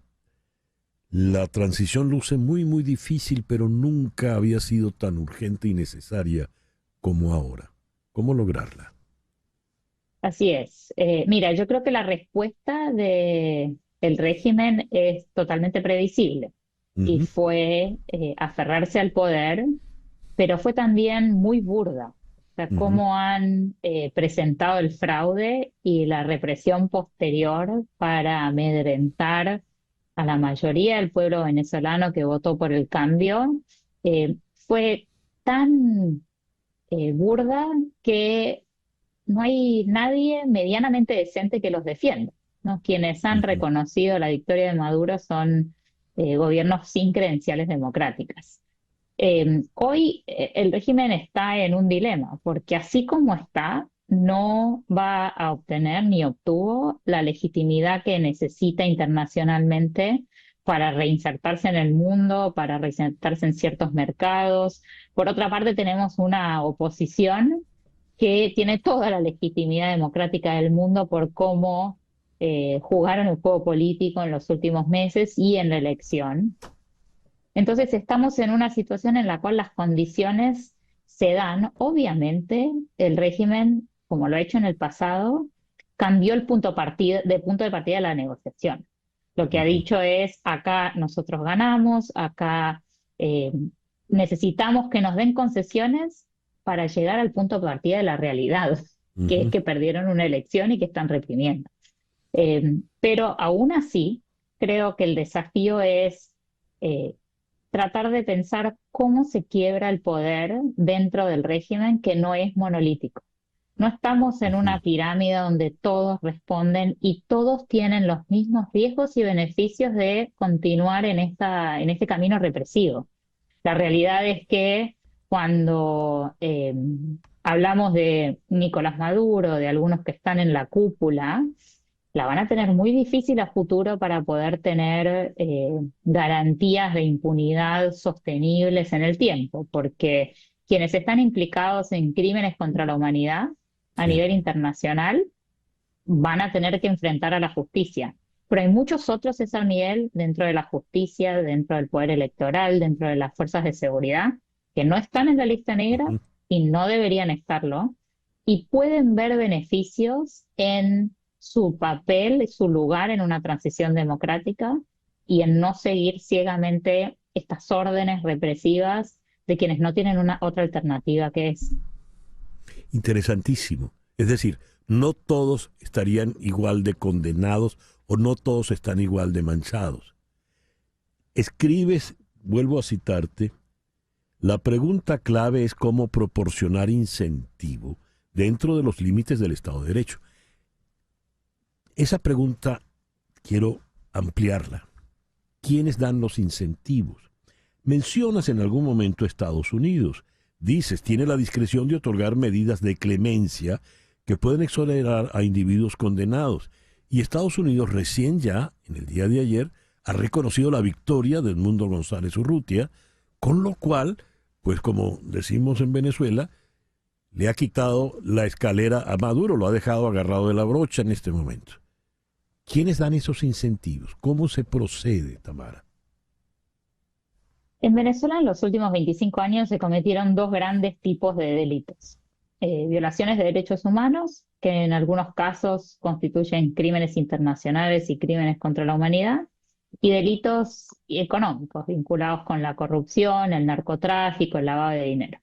la transición luce muy, muy difícil, pero nunca había sido tan urgente y necesaria como ahora. ¿Cómo lograrla? Así es. Mira, yo creo que la respuesta del régimen es totalmente previsible y fue aferrarse al poder, pero fue también muy burda. O sea, cómo han presentado el fraude y la represión posterior para amedrentar a la mayoría del pueblo venezolano que votó por el cambio, fue tan burda que no hay nadie medianamente decente que los defienda, ¿no? Quienes han reconocido la victoria de Maduro son gobiernos sin credenciales democráticas. Hoy el régimen está en un dilema, porque así como está, no va a obtener ni obtuvo la legitimidad que necesita internacionalmente para reinsertarse en el mundo, para reinsertarse en ciertos mercados. Por otra parte, tenemos una oposición que tiene toda la legitimidad democrática del mundo por cómo jugaron el juego político en los últimos meses y en la elección. Entonces estamos en una situación en la cual las condiciones se dan. Obviamente, el régimen, como lo ha hecho en el pasado, cambió el punto de partida de la negociación. Lo que ha dicho es, acá nosotros ganamos, acá necesitamos que nos den concesiones para llegar al punto de partida de la realidad, que es que perdieron una elección y que están reprimiendo. Pero aún así, creo que el desafío es tratar de pensar cómo se quiebra el poder dentro del régimen que no es monolítico. No estamos en una pirámide donde todos responden y todos tienen los mismos riesgos y beneficios de continuar en este camino represivo. La realidad es que cuando hablamos de Nicolás Maduro, de algunos que están en la cúpula, la van a tener muy difícil a futuro para poder tener garantías de impunidad sostenibles en el tiempo, porque quienes están implicados en crímenes contra la humanidad a nivel internacional van a tener que enfrentar a la justicia. Pero hay muchos otros, César Miguel, dentro de la justicia, dentro del poder electoral, dentro de las fuerzas de seguridad, que no están en la lista negra y no deberían estarlo, y pueden ver beneficios en su papel, su lugar en una transición democrática y en no seguir ciegamente estas órdenes represivas de quienes no tienen una otra alternativa que es. Interesantísimo. Es decir, no todos estarían igual de condenados o no todos están igual de manchados. Escribes, vuelvo a citarte, la pregunta clave es cómo proporcionar incentivo dentro de los límites del Estado de Derecho. Esa pregunta quiero ampliarla. ¿Quiénes dan los incentivos? Mencionas en algún momento Estados Unidos. Dices, tiene la discreción de otorgar medidas de clemencia que pueden exonerar a individuos condenados. Y Estados Unidos recién ya, en el día de ayer, ha reconocido la victoria de Edmundo González Urrutia, con lo cual, pues como decimos en Venezuela, le ha quitado la escalera a Maduro, lo ha dejado agarrado de la brocha en este momento. ¿Quiénes dan esos incentivos? ¿Cómo se procede, Tamara? En Venezuela en los últimos 25 años se cometieron dos grandes tipos de delitos. Violaciones de derechos humanos, que en algunos casos constituyen crímenes internacionales y crímenes contra la humanidad, y delitos económicos vinculados con la corrupción, el narcotráfico, el lavado de dinero.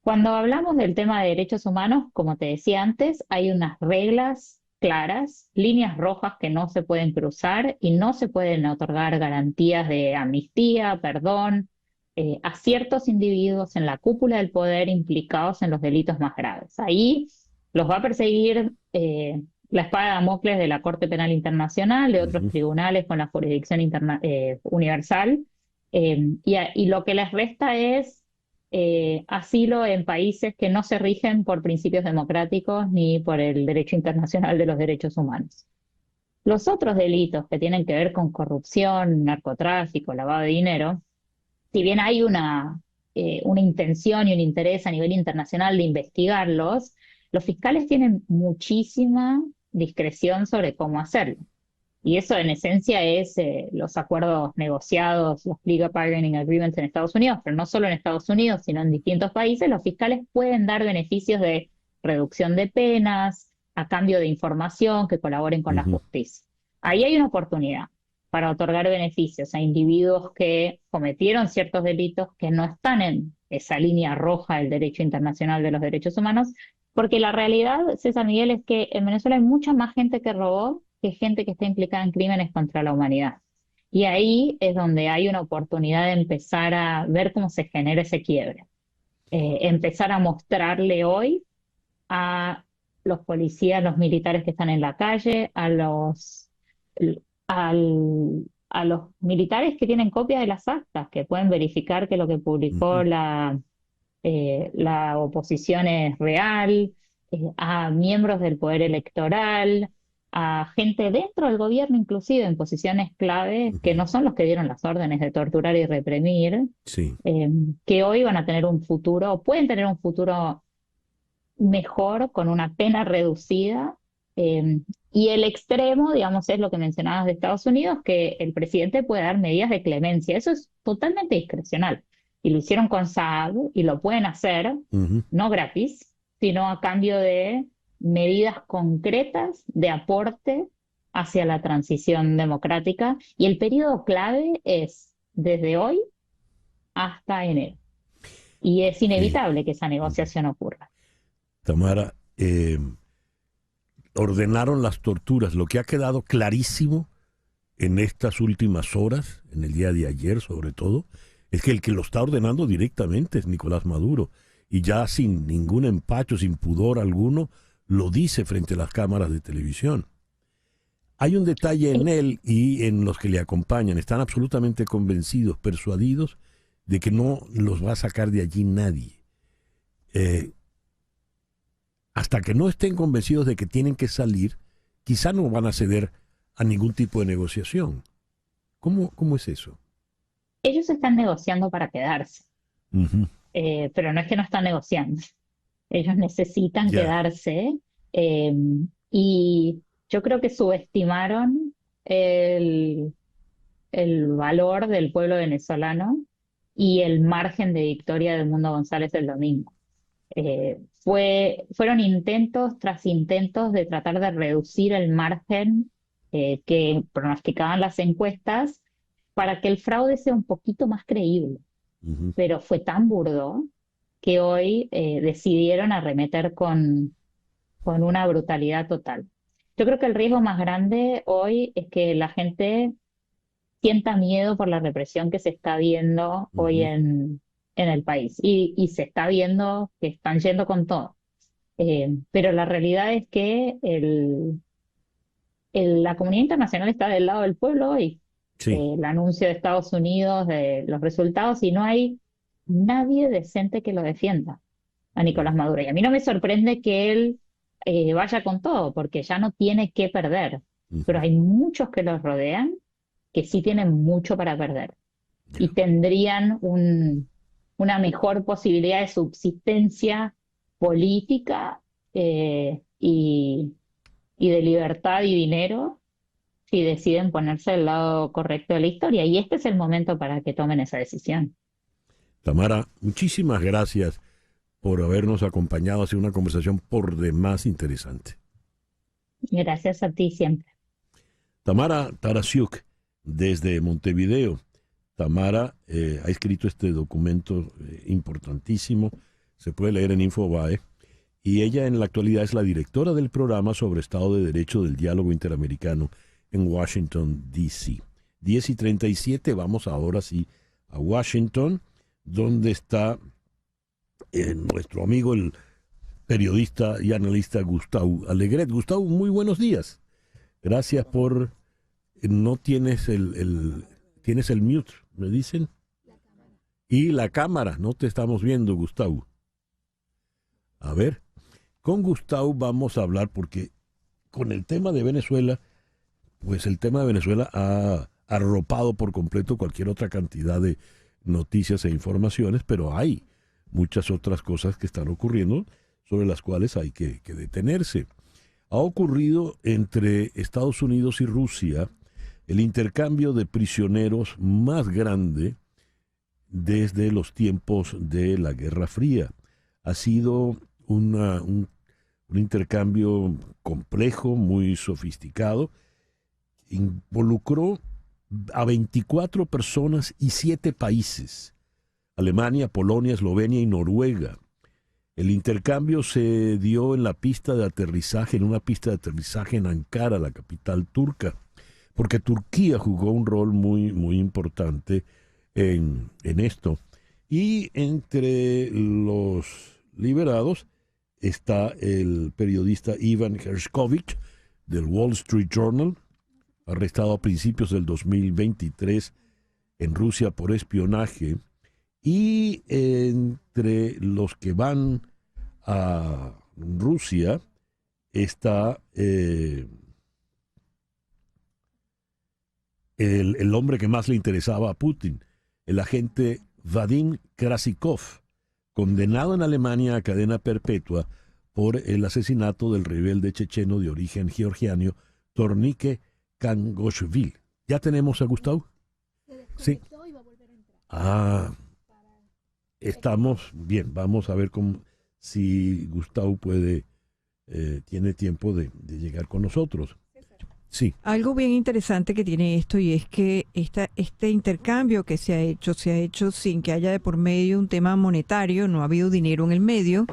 Cuando hablamos del tema de derechos humanos, como te decía antes, hay unas reglas claras, líneas rojas que no se pueden cruzar y no se pueden otorgar garantías de amnistía, perdón, a ciertos individuos en la cúpula del poder implicados en los delitos más graves. Ahí los va a perseguir la espada de Damocles de la Corte Penal Internacional, de otros tribunales con la jurisdicción universal, y lo que les resta es asilo en países que no se rigen por principios democráticos ni por el derecho internacional de los derechos humanos. Los otros delitos que tienen que ver con corrupción, narcotráfico, lavado de dinero, si bien hay una intención y un interés a nivel internacional de investigarlos, los fiscales tienen muchísima discreción sobre cómo hacerlo. Y eso en esencia es los acuerdos negociados, los plea bargaining agreements en Estados Unidos, pero no solo en Estados Unidos, sino en distintos países. Los fiscales pueden dar beneficios de reducción de penas, a cambio de información que colaboren con la justicia. Ahí hay una oportunidad para otorgar beneficios a individuos que cometieron ciertos delitos que no están en esa línea roja del derecho internacional de los derechos humanos, porque la realidad, César Miguel, es que en Venezuela hay mucha más gente que robó que gente que está implicada en crímenes contra la humanidad. Y ahí es donde hay una oportunidad de empezar a ver cómo se genera ese quiebre. Empezar a mostrarle hoy a los policías, los militares que están en la calle, a los militares que tienen copia de las actas, que pueden verificar que lo que publicó la oposición es real, a miembros del poder electoral, a gente dentro del gobierno, inclusive en posiciones clave, que no son los que dieron las órdenes de torturar y reprimir, que hoy van a tener un futuro, o pueden tener un futuro mejor con una pena reducida. Y el extremo, digamos, es lo que mencionabas de Estados Unidos, que el presidente puede dar medidas de clemencia. Eso es totalmente discrecional. Y lo hicieron con Saab y lo pueden hacer, no gratis, sino a cambio de medidas concretas de aporte hacia la transición democrática. Y el periodo clave es desde hoy hasta enero. Y es inevitable que esa negociación ocurra. Tamara, ordenaron las torturas. Lo que ha quedado clarísimo en estas últimas horas, en el día de ayer sobre todo, es que el que lo está ordenando directamente es Nicolás Maduro. Y ya sin ningún empacho, sin pudor alguno, lo dice frente a las cámaras de televisión. Hay un detalle en él y en los que le acompañan. Están absolutamente convencidos, persuadidos de que no los va a sacar de allí nadie. Hasta que no estén convencidos de que tienen que salir, quizá no van a ceder a ningún tipo de negociación. ¿Cómo es eso? Ellos están negociando para quedarse, pero no es que no están negociando. Ellos necesitan quedarse y yo creo que subestimaron el valor del pueblo venezolano y el margen de victoria de Edmundo González el domingo. fueron intentos tras intentos de tratar de reducir el margen que pronosticaban las encuestas para que el fraude sea un poquito más creíble. Pero fue tan burdo que hoy decidieron arremeter con una brutalidad total. Yo creo que el riesgo más grande hoy es que la gente sienta miedo por la represión que se está viendo hoy en el país. Y se está viendo que están yendo con todo. Pero la realidad es que la comunidad internacional está del lado del pueblo hoy. Sí. El anuncio de Estados Unidos de los resultados, y no hay nadie decente que lo defienda a Nicolás Maduro. Y a mí no me sorprende que él vaya con todo, porque ya no tiene que perder. Pero hay muchos que los rodean que sí tienen mucho para perder. Y tendrían una mejor posibilidad de subsistencia política y de libertad y dinero si deciden ponerse del lado correcto de la historia. Y este es el momento para que tomen esa decisión. Tamara, muchísimas gracias por habernos acompañado. Ha sido una conversación por demás interesante. Gracias a ti siempre. Tamara Tarasiuk, desde Montevideo. Tamara ha escrito este documento importantísimo, se puede leer en Infobae, y ella en la actualidad es la directora del programa sobre Estado de Derecho del Diálogo Interamericano en Washington, D.C. 10:37, vamos ahora sí a Washington, donde está nuestro amigo, el periodista y analista Gustavo Alegret. Gustavo, muy buenos días. Gracias por... No tienes tienes el mute, me dicen. Y la cámara, no te estamos viendo, Gustavo. A ver, con Gustavo vamos a hablar porque con el tema de Venezuela, pues el tema de Venezuela ha arropado por completo cualquier otra cantidad de noticias e informaciones, pero hay muchas otras cosas que están ocurriendo sobre las cuales hay que detenerse. Ha ocurrido entre Estados Unidos y Rusia el intercambio de prisioneros más grande desde los tiempos de la Guerra Fría. Ha sido un intercambio complejo, muy sofisticado. Involucró a 24 personas y 7 países: Alemania, Polonia, Eslovenia y Noruega. El intercambio se dio en una pista de aterrizaje en Ankara, la capital turca, porque Turquía jugó un rol muy, muy importante en esto. Y entre los liberados está el periodista Ivan Gershkovich del Wall Street Journal, arrestado a principios del 2023 en Rusia por espionaje. Y entre los que van a Rusia está el hombre que más le interesaba a Putin, el agente Vadim Krasikov, condenado en Alemania a cadena perpetua por el asesinato del rebelde checheno de origen georgiano Tornike Kangoshvili. ¿Ya tenemos a Gustavo? Sí. Estamos bien. Vamos a ver si Gustavo tiene tiempo de llegar con nosotros. Sí. Algo bien interesante que tiene esto, y es que este intercambio que se ha hecho sin que haya de por medio un tema monetario. No ha habido dinero en el medio.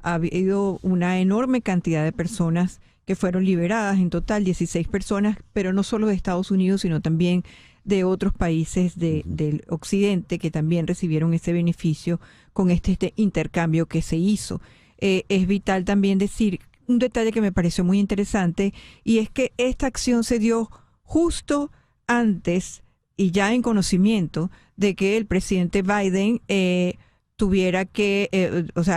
Ha habido una enorme cantidad de personas que fueron liberadas, en total 16 personas, pero no solo de Estados Unidos, sino también de otros países del occidente que también recibieron ese beneficio con este intercambio que se hizo. Es vital también decir un detalle que me pareció muy interesante, y es que esta acción se dio justo antes y ya en conocimiento de que el presidente Biden tuviera que,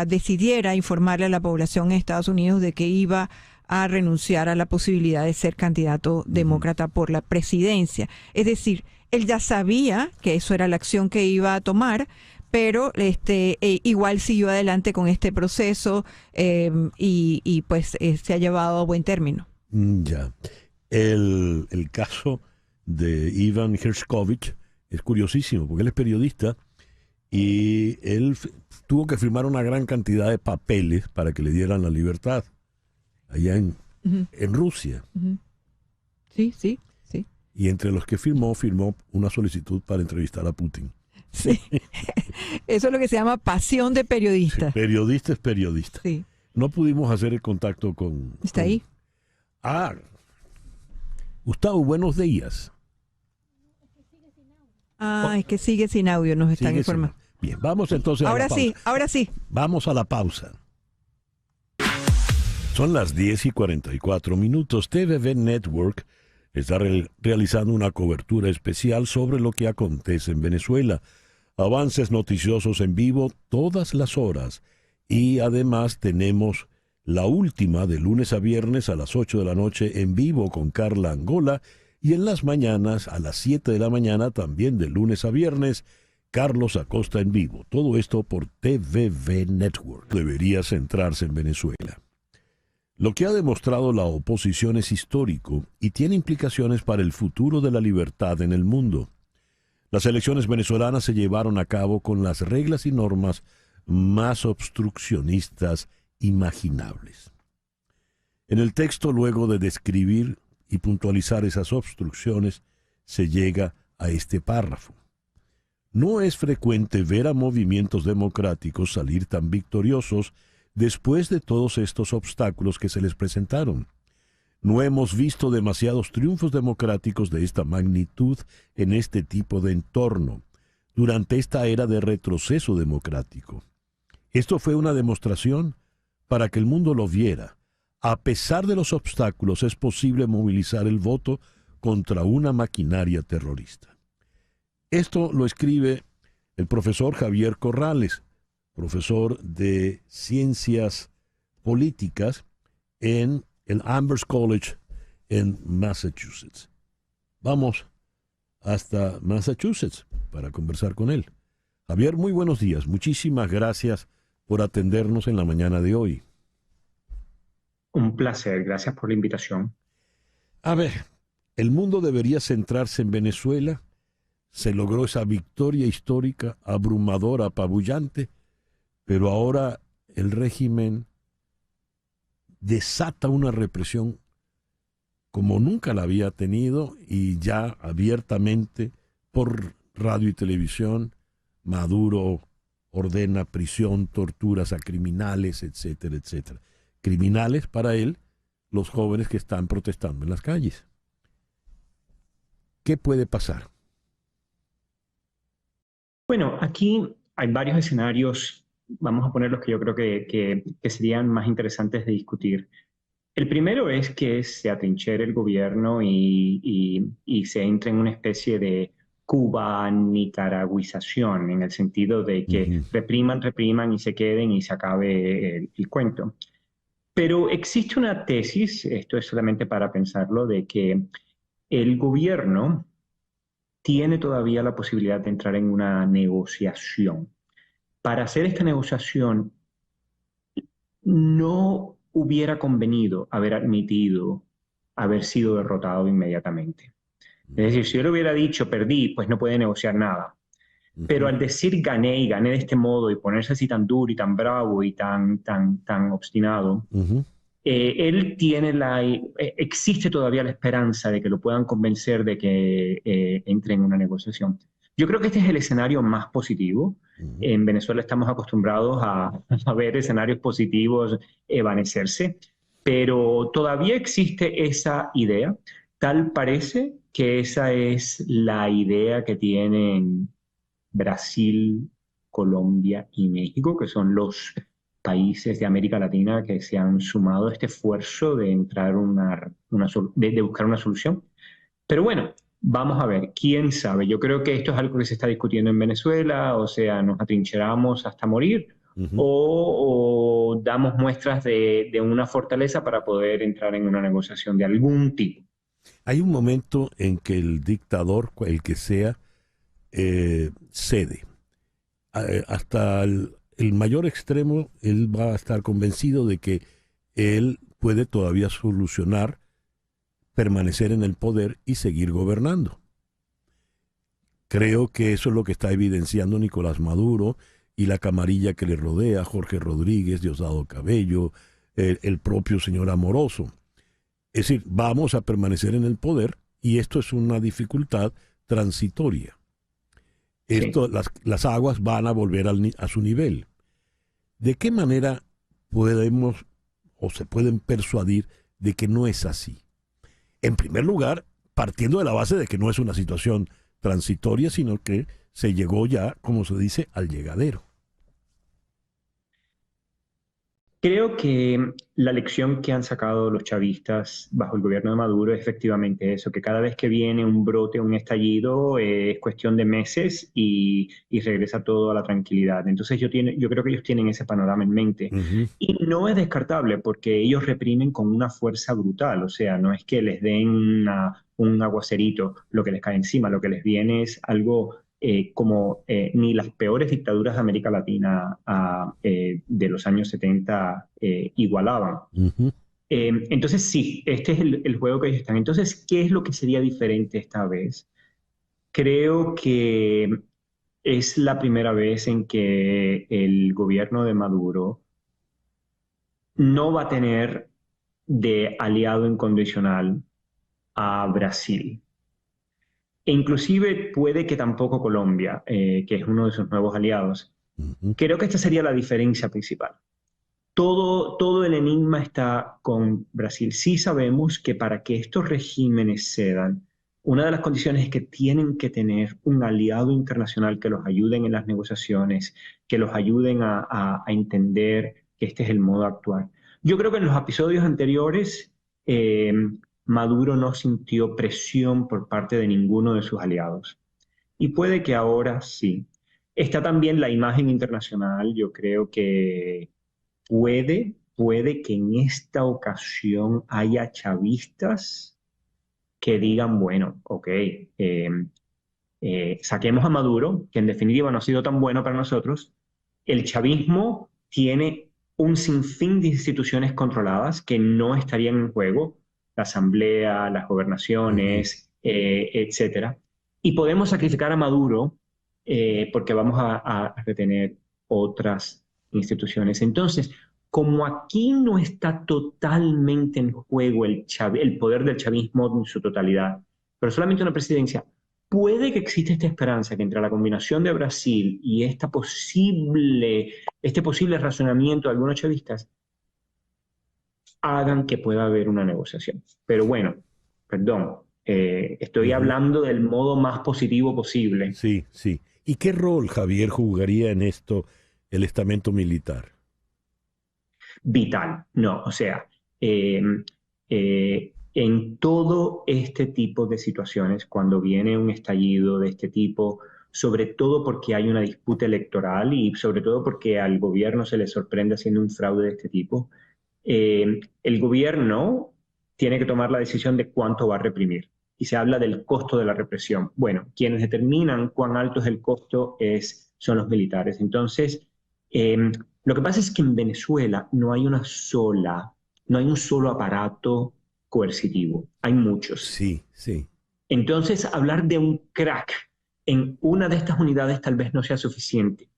decidiera informarle a la población en Estados Unidos de que iba a renunciar a la posibilidad de ser candidato demócrata por la presidencia. Es decir, él ya sabía que eso era la acción que iba a tomar, pero igual siguió adelante con este proceso y se ha llevado a buen término. Ya. El caso de Ivan Gershkovich es curiosísimo, porque él es periodista y él tuvo que firmar una gran cantidad de papeles para que le dieran la libertad allá en Rusia. Sí. Y entre los que firmó una solicitud para entrevistar a Putin. Sí. Eso es lo que se llama pasión de periodista. Sí, periodista es periodista. Sí. No pudimos hacer el contacto con... ¿Está ahí? Gustavo, buenos días. Es que sigue sin audio, nos están informando. Bien, vamos entonces ahora a la pausa. Ahora sí. Vamos a la pausa. Son las 10:44. TVV Network está realizando una cobertura especial sobre lo que acontece en Venezuela. Avances noticiosos en vivo todas las horas. Y además tenemos la última de lunes a viernes a las 8 de la noche en vivo con Carla Angola. Y en las mañanas a las 7 de la mañana también de lunes a viernes, Carlos Acosta en vivo. Todo esto por TVV Network. Debería centrarse en Venezuela. Lo que ha demostrado la oposición es histórico y tiene implicaciones para el futuro de la libertad en el mundo. Las elecciones venezolanas se llevaron a cabo con las reglas y normas más obstruccionistas imaginables. En el texto, luego de describir y puntualizar esas obstrucciones, se llega a este párrafo. No es frecuente ver a movimientos democráticos salir tan victoriosos después de todos estos obstáculos que se les presentaron. No hemos visto demasiados triunfos democráticos de esta magnitud en este tipo de entorno, durante esta era de retroceso democrático. Esto fue una demostración para que el mundo lo viera. A pesar de los obstáculos, es posible movilizar el voto contra una maquinaria terrorista. Esto lo escribe el profesor Javier Corrales, profesor de Ciencias Políticas en el Amherst College en Massachusetts. Vamos hasta Massachusetts para conversar con él. Javier, muy buenos días. Muchísimas gracias por atendernos en la mañana de hoy. Un placer, gracias por la invitación. A ver, el mundo debería centrarse en Venezuela. Se logró esa victoria histórica, abrumadora, apabullante, pero ahora el régimen desata una represión como nunca la había tenido y ya abiertamente por radio y televisión. Maduro ordena prisión, torturas a criminales, etcétera, etcétera. Criminales para él, los jóvenes que están protestando en las calles. ¿Qué puede pasar? Bueno, aquí hay varios escenarios, vamos a poner los que yo creo que serían más interesantes de discutir. El primero es que se atrinchera el gobierno y se entre en una especie de cuba-nicaragüización, en el sentido de que repriman y se queden y se acabe el cuento. Pero existe una tesis, esto es solamente para pensarlo, de que el gobierno tiene todavía la posibilidad de entrar en una negociación. Para hacer esta negociación, no hubiera convenido haber admitido haber sido derrotado inmediatamente. Es decir, si yo le hubiera dicho perdí, pues no puede negociar nada. Pero al decir gané y gané de este modo y ponerse así tan duro y tan bravo y tan obstinado, él tiene existe todavía la esperanza de que lo puedan convencer de que entre en una negociación. Yo creo que este es el escenario más positivo. En Venezuela estamos acostumbrados a ver escenarios positivos evanecerse, pero todavía existe esa idea. Tal parece que esa es la idea que tienen Brasil, Colombia y México, que son los países de América Latina que se han sumado a este esfuerzo de entrar de buscar una solución. Pero bueno, vamos a ver, quién sabe. Yo creo que esto es algo que se está discutiendo en Venezuela, o sea, nos atrincheramos hasta morir, o damos muestras de una fortaleza para poder entrar en una negociación de algún tipo. Hay un momento en que el dictador, el que sea, cede. Hasta el mayor extremo, él va a estar convencido de que él puede todavía solucionar, permanecer en el poder y seguir gobernando. Creo que eso es lo que está evidenciando Nicolás Maduro y la camarilla que le rodea, Jorge Rodríguez, Diosdado Cabello, el propio señor Amoroso. Es decir, vamos a permanecer en el poder y esto es una dificultad transitoria. Esto, sí. Las aguas van a volver a su nivel. ¿De qué manera podemos o se pueden persuadir de que no es así? En primer lugar, partiendo de la base de que no es una situación transitoria, sino que se llegó ya, como se dice, al llegadero. Creo que la lección que han sacado los chavistas bajo el gobierno de Maduro es efectivamente eso, que cada vez que viene un brote, un estallido, es cuestión de meses y regresa todo a la tranquilidad. Entonces yo creo que ellos tienen ese panorama en mente. Y no es descartable porque ellos reprimen con una fuerza brutal, o sea, no es que les den un aguacerito lo que les cae encima, lo que les viene es algo... como ni las peores dictaduras de América Latina de los años 70 igualaban. Entonces sí, este es el juego que ellos están. Entonces, ¿qué es lo que sería diferente esta vez? Creo que es la primera vez en que el gobierno de Maduro no va a tener de aliado incondicional a Brasil. E inclusive puede que tampoco Colombia, que es uno de sus nuevos aliados. Creo que esta sería la diferencia principal. Todo el enigma está con Brasil. Sí sabemos que para que estos regímenes cedan, una de las condiciones es que tienen que tener un aliado internacional que los ayude en las negociaciones, que los ayuden a entender que este es el modo de actuar. Yo creo que en los episodios anteriores... Maduro no sintió presión por parte de ninguno de sus aliados. Y puede que ahora sí. Está también la imagen internacional. Yo creo que puede que en esta ocasión haya chavistas que digan, bueno, ok, saquemos a Maduro, que en definitiva no ha sido tan bueno para nosotros. El chavismo tiene un sinfín de instituciones controladas que no estarían en juego, la asamblea, las gobernaciones, etcétera. Y podemos sacrificar a Maduro porque vamos a retener otras instituciones. Entonces, como aquí no está totalmente en juego el poder del chavismo en su totalidad, pero solamente una presidencia, puede que exista esta esperanza que entre la combinación de Brasil y este posible razonamiento de algunos chavistas hagan que pueda haber una negociación. Pero bueno, perdón, estoy hablando del modo más positivo posible. Sí, sí. ¿Y qué rol, Javier, jugaría en esto el estamento militar? Vital, no, o sea, en todo este tipo de situaciones, cuando viene un estallido de este tipo, sobre todo porque hay una disputa electoral y sobre todo porque al gobierno se le sorprende haciendo un fraude de este tipo, el gobierno tiene que tomar la decisión de cuánto va a reprimir. Y se habla del costo de la represión. Bueno, quienes determinan cuán alto es el costo son los militares. Entonces, lo que pasa es que en Venezuela no hay un solo aparato coercitivo. Hay muchos. Sí, sí. Entonces, hablar de un crack en una de estas unidades tal vez no sea suficiente.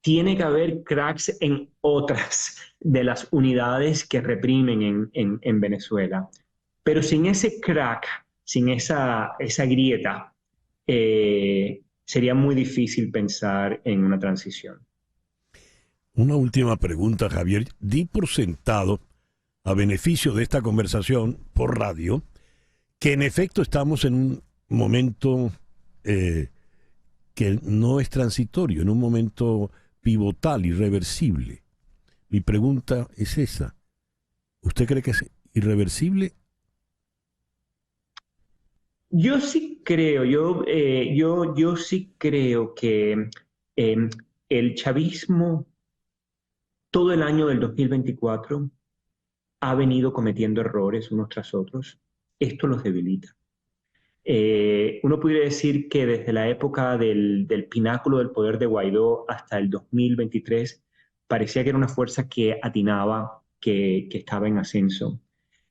Tiene que haber cracks en otras de las unidades que reprimen en Venezuela. Pero sin ese crack, sin esa grieta, sería muy difícil pensar en una transición. Una última pregunta, Javier. Di por sentado, a beneficio de esta conversación por radio, que en efecto estamos en un momento que no es transitorio, en un momento pivotal, irreversible. Mi pregunta es esa. ¿Usted cree que es irreversible? Yo sí creo, yo sí creo que el chavismo todo el año del 2024 ha venido cometiendo errores unos tras otros. Esto los debilita. Uno podría decir que desde la época del pináculo del poder de Guaidó hasta el 2023 parecía que era una fuerza que atinaba, que estaba en ascenso.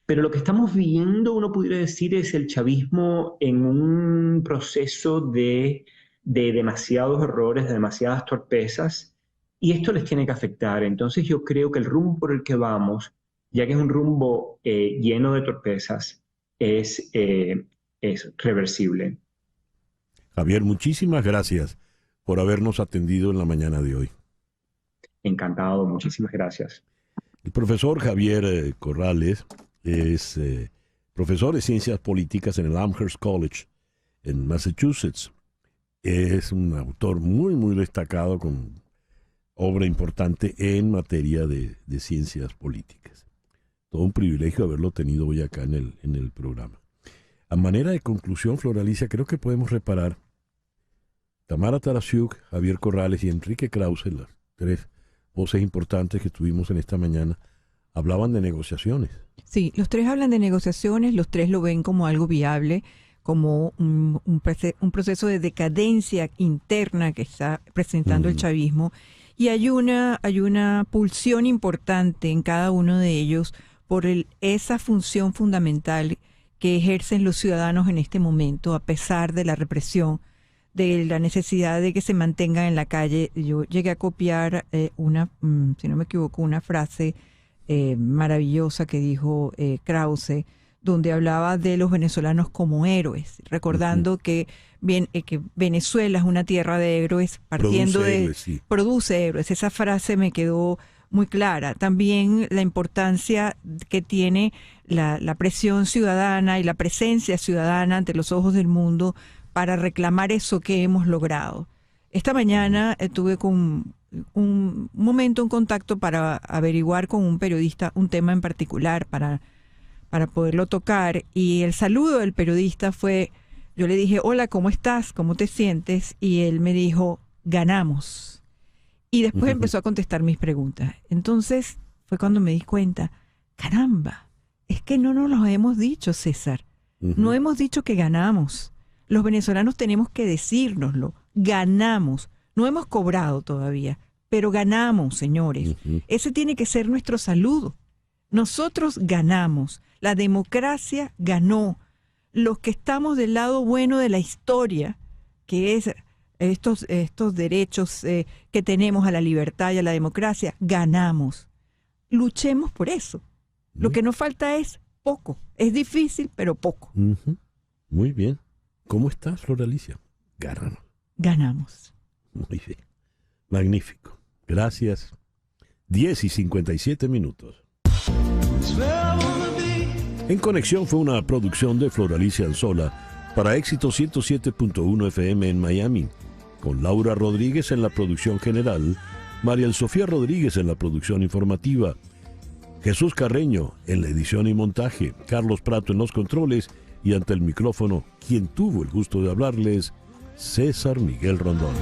Pero lo que estamos viendo, uno pudiera decir, es el chavismo en un proceso de de demasiados errores, de demasiadas torpezas, y esto les tiene que afectar. Entonces yo creo que el rumbo por el que vamos, ya que es un rumbo lleno de torpezas, es reversible. Javier, muchísimas gracias por habernos atendido en la mañana de hoy. Encantado, muchísimas gracias. El profesor Javier Corrales es profesor de Ciencias Políticas en el Amherst College en Massachusetts. Es un autor muy, muy destacado con obra importante en materia de ciencias políticas. Todo un privilegio haberlo tenido hoy acá en el programa. A manera de conclusión, Flor Alicia, creo que podemos reparar. Tamara Tarasiuk, Javier Corrales y Enrique Krause, las tres voces importantes que tuvimos en esta mañana, hablaban de negociaciones. Sí, los tres hablan de negociaciones, los tres lo ven como algo viable, como un proceso de decadencia interna que está presentando el chavismo, y hay una pulsión importante en cada uno de ellos por esa función fundamental que ejercen los ciudadanos en este momento, a pesar de la represión, de la necesidad de que se mantengan en la calle. Yo llegué a copiar si no me equivoco, una frase maravillosa que dijo Krause, donde hablaba de los venezolanos como héroes, recordando que Venezuela es una tierra de héroes, produce héroes. Esa frase me quedó muy clara. También la importancia que tiene la presión ciudadana y la presencia ciudadana ante los ojos del mundo para reclamar eso que hemos logrado. Esta mañana tuve un contacto para averiguar con un periodista un tema en particular para poderlo tocar, y el saludo del periodista fue, yo le dije, hola, ¿cómo estás? ¿Cómo te sientes? Y él me dijo, ganamos. Y después empezó a contestar mis preguntas. Entonces fue cuando me di cuenta, caramba, es que no nos lo hemos dicho, César. No hemos dicho que ganamos. Los venezolanos tenemos que decírnoslo. Ganamos. No hemos cobrado todavía, pero ganamos, señores. Ese tiene que ser nuestro saludo. Nosotros ganamos. La democracia ganó. Los que estamos del lado bueno de la historia, que es estos derechos que tenemos a la libertad y a la democracia, ganamos. Luchemos por eso. Lo que nos falta es poco. Es difícil, pero poco. Muy bien. ¿Cómo estás, Flor Alicia? Ganamos. Muy bien. Magnífico. Gracias. 10:57. En Conexión fue una producción de Flor Alicia Anzola para Éxito 107.1 FM en Miami, con Laura Rodríguez en la producción general, María Sofía Rodríguez en la producción informativa, Jesús Carreño en la edición y montaje, Carlos Prato en los controles, y ante el micrófono, quien tuvo el gusto de hablarles, César Miguel Rondón.